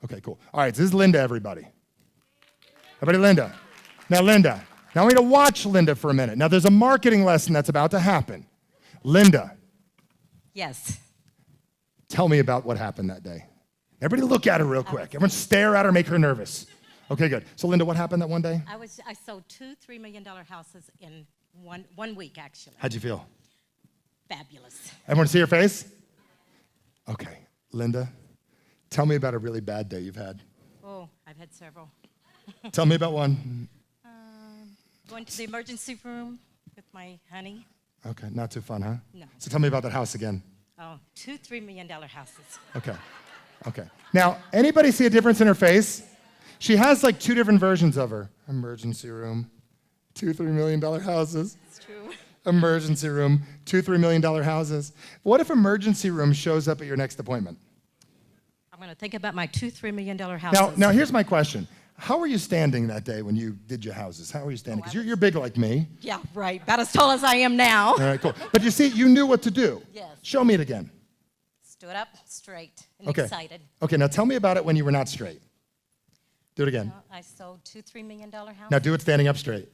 Okay, cool. All right, so this is Linda, everybody. Everybody, Linda. Now, Linda. Now, I want you to watch Linda for a minute. Now, there's a marketing lesson that's about to happen. Linda. Yes. Tell me about what happened that day. Everybody look at her real quick. Everyone stare at her, make her nervous. Okay, good. So Linda, what happened that one day? I sold two $3 million houses in one week, actually. How'd you feel? Fabulous. Everyone see your face? Okay, Linda, tell me about a really bad day you've had. Oh, I've had several. Tell me about one. Going to the emergency room with my honey. Okay, not too fun, huh? No. So tell me about that house again. Oh, two $3 million houses. Okay. Now, anybody see a difference in her face? She has like two different versions of her. Emergency room, two $3 million houses. It's true. Emergency room, two $3 million houses. What if emergency room shows up at your next appointment? I'm going to think about my two $3 million houses. Now here's my question. How were you standing that day when you did your houses? How were you standing? Because you're big like me. Yeah, right. About as tall as I am now. All right, cool. But you see, you knew what to do. Yes. Show me it again. Stood up straight and Okay. excited. Okay, now tell me about it when you were not straight. Do it again. I sold two $3 million houses. Now do it standing up straight.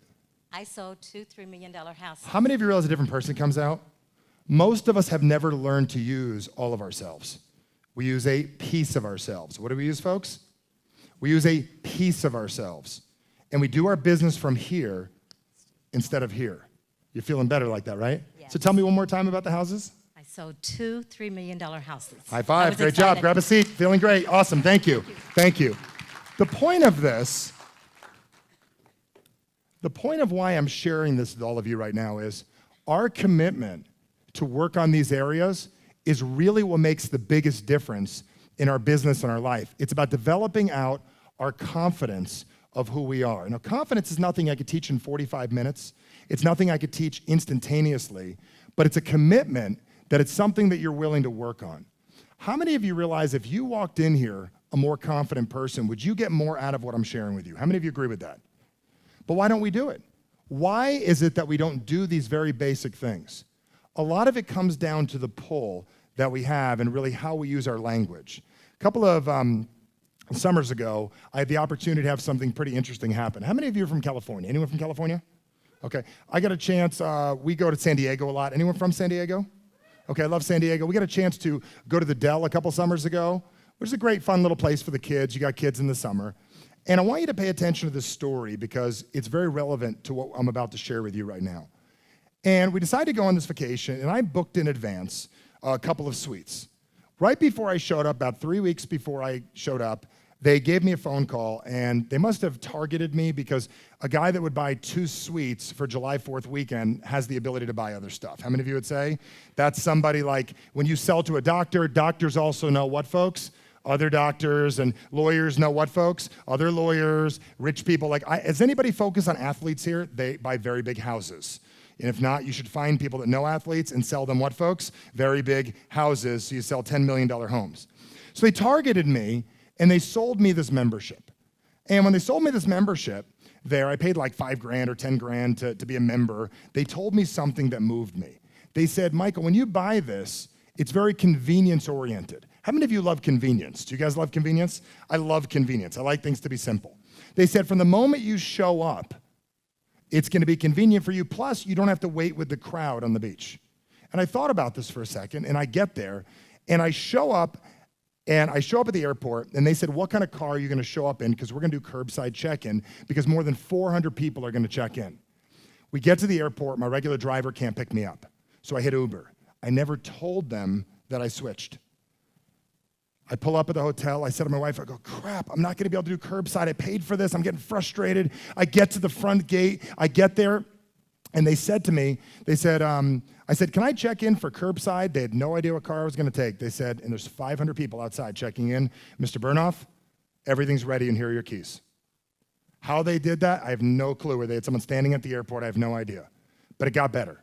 I sold two $3 million houses. How many of you realize a different person comes out? Most of us have never learned to use all of ourselves. We use a piece of ourselves. What do we use, folks? We use a piece of ourselves. And we do our business from here instead of here. You're feeling better like that, right? Yes. So tell me one more time about the houses. I sold two $3 million houses. High I five. was Great excited. job. Grab a seat. Feeling great. Awesome. Thank you. Thank you. The point of why I'm sharing this with all of you right now is our commitment to work on these areas is really what makes the biggest difference in our business and our life. It's about developing out our confidence of who we are. Now, confidence is nothing I could teach in 45 minutes. It's nothing I could teach instantaneously, but it's a commitment that it's something that you're willing to work on. How many of you realize if you walked in here a more confident person, would you get more out of what I'm sharing with you? How many of you agree with that? But why don't we do it? Why is it that we don't do these very basic things? A lot of it comes down to the pull that we have and really how we use our language. A couple of summers ago, I had the opportunity to have something pretty interesting happen. How many of you are from California? Anyone from California? Okay, I got a chance, we go to San Diego a lot. Anyone from San Diego? Okay, I love San Diego. We got a chance to go to the Dell a couple summers ago, which is a great, fun little place for the kids. You got kids in the summer. And I want you to pay attention to this story because it's very relevant to what I'm about to share with you right now. And we decided to go on this vacation, and I booked in advance a couple of suites. Right before I showed up, about 3 weeks before I showed up, they gave me a phone call, and they must have targeted me because a guy that would buy 2 suites for July 4th weekend has the ability to buy other stuff. How many of you would say? That's somebody like when you sell to a doctor, doctors also know what, folks? Other doctors, and lawyers know what, folks? Other lawyers, rich people. Does anybody focus on athletes here? They buy very big houses. And if not, you should find people that know athletes and sell them what, folks? Very big houses, so you sell $10 million homes. So they targeted me, and they sold me this membership. And when they sold me this membership there, I paid like $5,000 or $10,000 to be a member. They told me something that moved me. They said, Michael, when you buy this, it's very convenience-oriented. How many of you love convenience? Do you guys love convenience? I love convenience. I like things to be simple. They said from the moment you show up, it's going to be convenient for you, plus you don't have to wait with the crowd on the beach. And I thought about this for a second, and I get there, and I show up at the airport, and they said, what kind of car are you going to show up in? Because we're going to do curbside check-in, because more than 400 people are going to check in. We get to the airport, my regular driver can't pick me up, so I hit Uber. I never told them that I switched. I pull up at the hotel. I said to my wife, I go, crap, I'm not going to be able to do curbside. I paid for this. I'm getting frustrated. I get to the front gate. I get there, and they said to me, I said, can I check in for curbside? They had no idea what car I was going to take. They said, and there's 500 people outside checking in. Mr. Bernoff, everything's ready, and here are your keys. How they did that, I have no clue. Or they had someone standing at the airport, I have no idea. But it got better.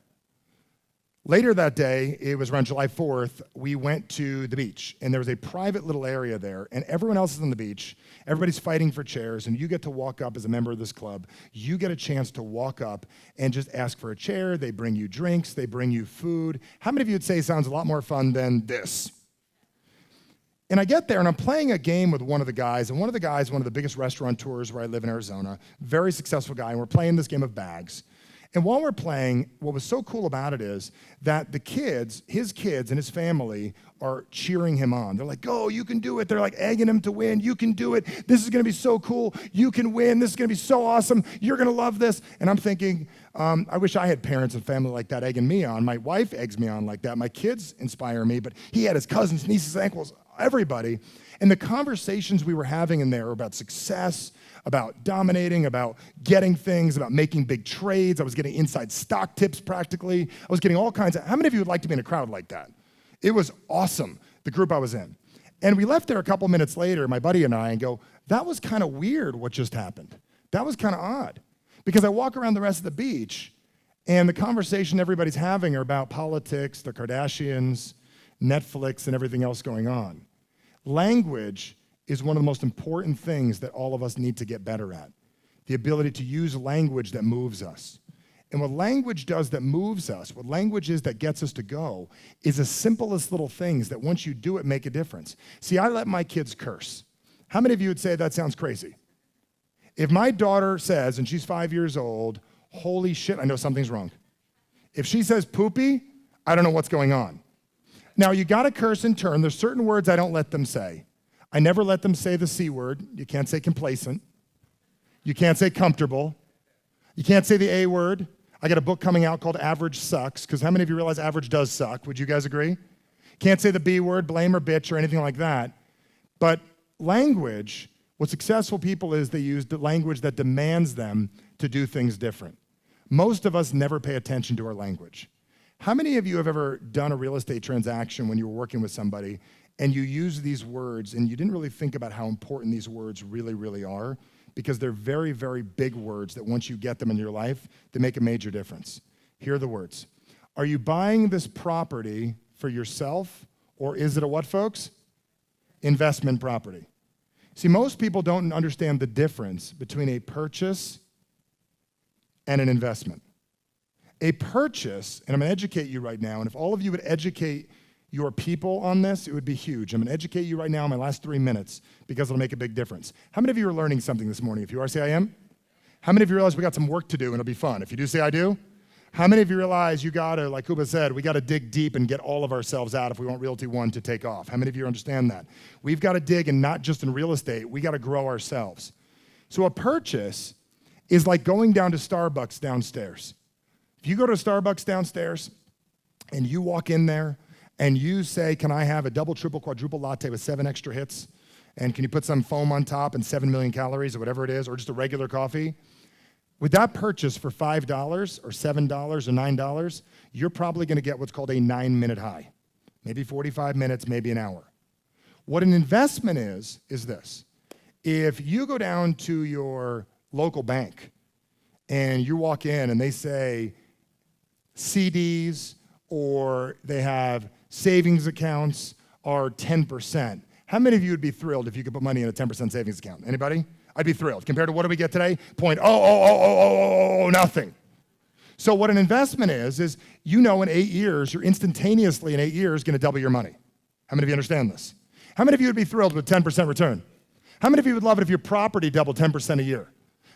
Later that day, it was around July 4th, we went to the beach, and there was a private little area there, and everyone else is on the beach. Everybody's fighting for chairs, and you get to walk up as a member of this club. You get a chance to walk up and just ask for a chair. They bring you drinks. They bring you food. How many of you would say sounds a lot more fun than this? And I get there, and I'm playing a game with one of the guys, and one of the biggest restaurateurs where I live in Arizona, very successful guy, and we're playing this game of bags. And while we're playing, what was so cool about it is that the kids, his kids and his family are cheering him on. They're like, go, you can do it. They're like egging him to win. You can do it. This is going to be so cool. You can win. This is going to be so awesome. You're going to love this. And I'm thinking, I wish I had parents and family like that egging me on. My wife eggs me on like that. My kids inspire me, but he had his cousins, nieces, uncles, everybody. And the conversations we were having in there were about success, about dominating, about getting things, about making big trades. I was getting inside stock tips practically. I was getting all kinds of, how many of you would like to be in a crowd like that? It was awesome, the group I was in. And we left there a couple minutes later, my buddy and I, and go, that was kind of weird what just happened. That was kind of odd. Because I walk around the rest of the beach, and the conversation everybody's having are about politics, the Kardashians, Netflix, and everything else going on. Language is one of the most important things that all of us need to get better at. The ability to use language that moves us. And what language does that moves us, what language is that gets us to go, is the simplest little things that once you do it, make a difference. See, I let my kids curse. How many of you would say that sounds crazy? If my daughter says, and she's 5 years old, holy shit, I know something's wrong. If she says poopy, I don't know what's going on. Now, you gotta curse in turn. There's certain words I don't let them say. I never let them say the C word. You can't say complacent. You can't say comfortable. You can't say the A word. I got a book coming out called Average Sucks, because how many of you realize average does suck? Would you guys agree? Can't say the B word, blame or bitch or anything like that. But language, what successful people is, they use the language that demands them to do things different. Most of us never pay attention to our language. How many of you have ever done a real estate transaction when you were working with somebody and you use these words and you didn't really think about how important these words really, really are? Because they're very, very big words that once you get them in your life, they make a major difference. Here are the words. Are you buying this property for yourself, or is it a what, folks? Investment property. See, most people don't understand the difference between a purchase and an investment. A purchase, and I'm gonna educate you right now, and if all of you would educate your people on this, it would be huge. I'm gonna educate you right now in my last 3 minutes because it'll make a big difference. How many of you are learning something this morning? If you are, say I am. How many of you realize we got some work to do and it'll be fun? If you do, say I do. How many of you realize you gotta, like Kuba said, we gotta dig deep and get all of ourselves out if we want Realty One to take off? How many of you understand that? We've gotta dig, and not just in real estate, we gotta grow ourselves. So a purchase is like going down to Starbucks downstairs. If you go to Starbucks downstairs and you walk in there and you say, can I have a double, triple, quadruple latte with 7 extra hits? And can you put some foam on top and 7 million calories or whatever it is, or just a regular coffee? With that purchase for $5 or $7 or $9, you're probably gonna get what's called a 9-minute high. Maybe 45 minutes, maybe an hour. What an investment is this. If you go down to your local bank and you walk in and they say CDs or they have savings accounts are 10%, how many of you would be thrilled if you could put money in a 10% savings account? Anybody? I'd be thrilled. Compared to what do we get today? Nothing. So what an investment is you know in 8 years, you're instantaneously in 8 years gonna double your money. How many of you understand this? How many of you would be thrilled with 10% return? How many of you would love it if your property doubled 10% a year?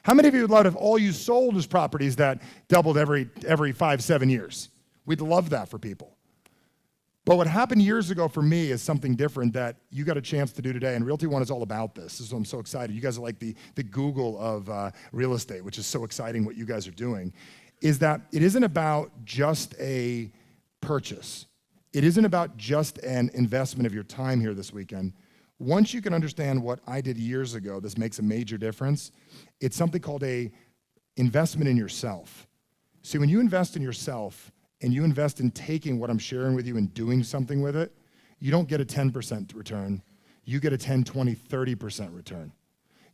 How many of you would love it if all you sold was properties that doubled every 5-7 years? We'd love that for people. But what happened years ago for me is something different that you got a chance to do today, and Realty One is all about this. So I'm so excited. You guys are like the Google of real estate, which is so exciting what you guys are doing, is that it isn't about just a purchase. It isn't about just an investment of your time here this weekend. Once you can understand what I did years ago, this makes a major difference. It's something called a investment in yourself. See, when you invest in yourself and you invest in taking what I'm sharing with you and doing something with it, you don't get a 10% return. You get a 10, 20, 30% return.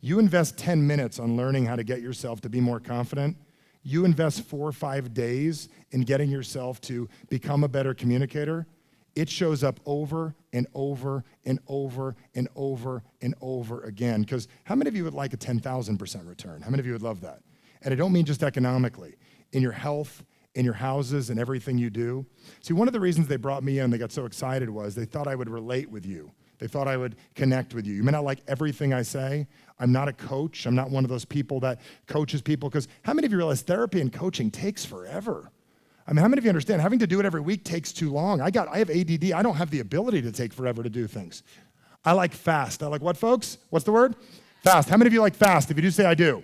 You invest 10 minutes on learning how to get yourself to be more confident. You invest 4 or 5 days in getting yourself to become a better communicator. It shows up over and over and over and over and over again. Because how many of you would like a 10,000% return? How many of you would love that? And I don't mean just economically. In your health, in your houses, and everything you do. See, one of the reasons they brought me in, they got so excited was they thought I would relate with you. They thought I would connect with you. You may not like everything I say. I'm not a coach. I'm not one of those people that coaches people, because how many of you realize therapy and coaching takes forever? I mean, how many of you understand having to do it every week takes too long? I have ADD. I don't have the ability to take forever to do things. I like fast. I like what, folks? What's the word? Fast. How many of you like fast? If you do, say I do.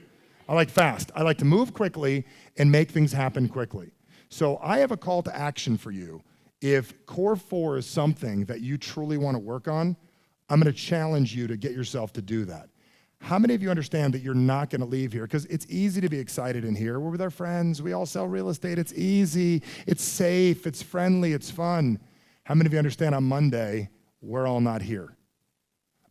I like fast. I like to move quickly and make things happen quickly. So I have a call to action for you. If Core 4 is something that you truly want to work on, I'm going to challenge you to get yourself to do that. How many of you understand that you're not going to leave here? Because it's easy to be excited in here. We're with our friends. We all sell real estate. It's easy. It's safe. It's friendly. It's fun. How many of you understand on Monday, we're all not here?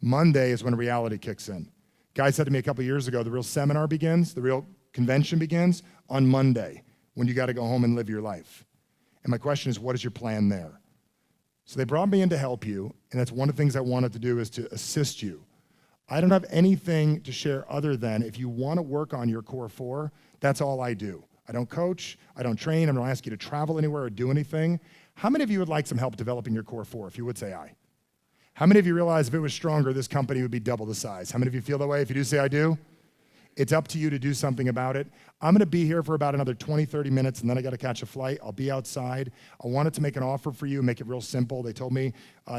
Monday is when reality kicks in. Guy said to me a couple years ago, the real seminar begins, the real convention begins on Monday, when you got to go home and live your life. And my question is, what is your plan there? So they brought me in to help you, and that's one of the things I wanted to do, is to assist you. I don't have anything to share other than if you want to work on your Core 4, that's all I do. I don't coach, I don't train, I don't ask you to travel anywhere or do anything. How many of you would like some help developing your Core 4? If you would, say aye. How many of you realize if it was stronger, this company would be double the size? How many of you feel that way? If you do, say I do. It's up to you to do something about it. I'm going to be here for about another 20, 30 minutes, and then I got to catch a flight. I'll be outside. I wanted to make an offer for you, make it real simple. They told me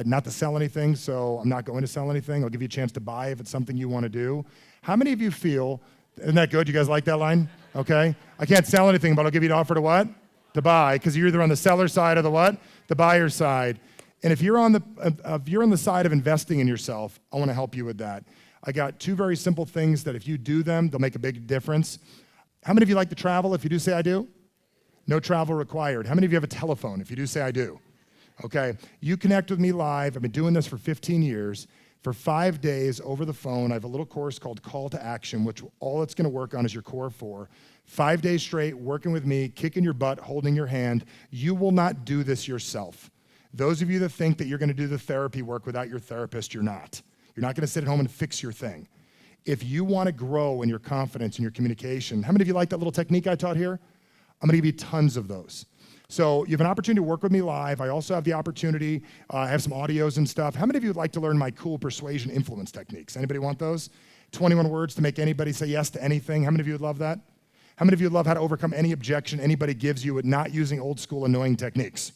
not to sell anything, so I'm not going to sell anything. I'll give you a chance to buy if it's something you want to do. How many of you feel, isn't that good? You guys like that line? Okay. I can't sell anything, but I'll give you an offer to what? To buy, because you're either on the seller side or the what? The buyer side. And if you're on the side of investing in yourself, I want to help you with that. I got two very simple things that if you do them, they'll make a big difference. How many of you like to travel? If you do, say I do. No travel required. How many of you have a telephone? If you do, say I do. Okay. You connect with me live. I've been doing this for 15 years. For 5 days over the phone, I have a little course called Call to Action, which all it's going to work on is your Core 4. 5 days straight, working with me, kicking your butt, holding your hand. You will not do this yourself. Those of you that think that you're going to do the therapy work without your therapist, you're not. You're not going to sit at home and fix your thing. If you want to grow in your confidence and your communication, how many of you like that little technique I taught here? I'm going to give you tons of those. So you have an opportunity to work with me live. I also have the opportunity, I have some audios and stuff. How many of you would like to learn my cool persuasion influence techniques? Anybody want those? 21 words to make anybody say yes to anything. How many of you would love that? How many of you would love how to overcome any objection anybody gives you with not using old school annoying techniques?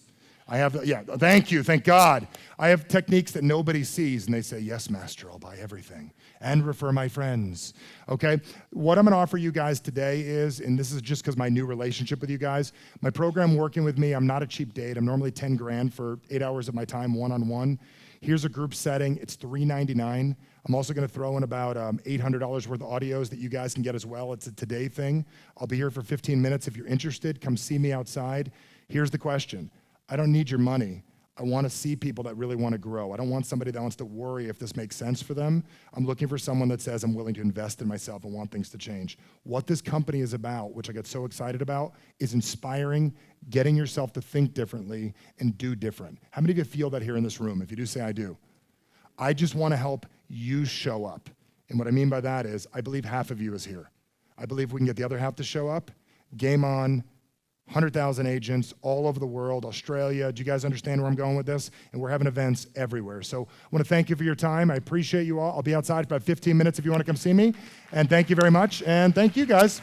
I have, yeah, thank you, thank God. I have techniques that nobody sees, and they say, yes, master, I'll buy everything, and refer my friends, okay? What I'm gonna offer you guys today is, and this is just because my new relationship with you guys, my program working with me, I'm not a cheap date. I'm normally 10 grand for 8 hours of my time, one-on-one. Here's a group setting, it's $399. I'm also gonna throw in about $800 worth of audios that you guys can get as well. It's a today thing. I'll be here for 15 minutes. If you're interested, come see me outside. Here's the question. I don't need your money. I want to see people that really want to grow. I don't want somebody that wants to worry if this makes sense for them. I'm looking for someone that says I'm willing to invest in myself and want things to change. What this company is about, which I get so excited about, is inspiring, getting yourself to think differently and do different. How many of you feel that here in this room? If you do, say I do. I just want to help you show up. And what I mean by that is I believe half of you is here. I believe we can get the other half to show up. Game on. 100,000 agents all over the world, Australia. Do you guys understand where I'm going with this? And we're having events everywhere. So I want to thank you for your time. I appreciate you all. I'll be outside for about 15 minutes if you want to come see me. And thank you very much. And thank you guys.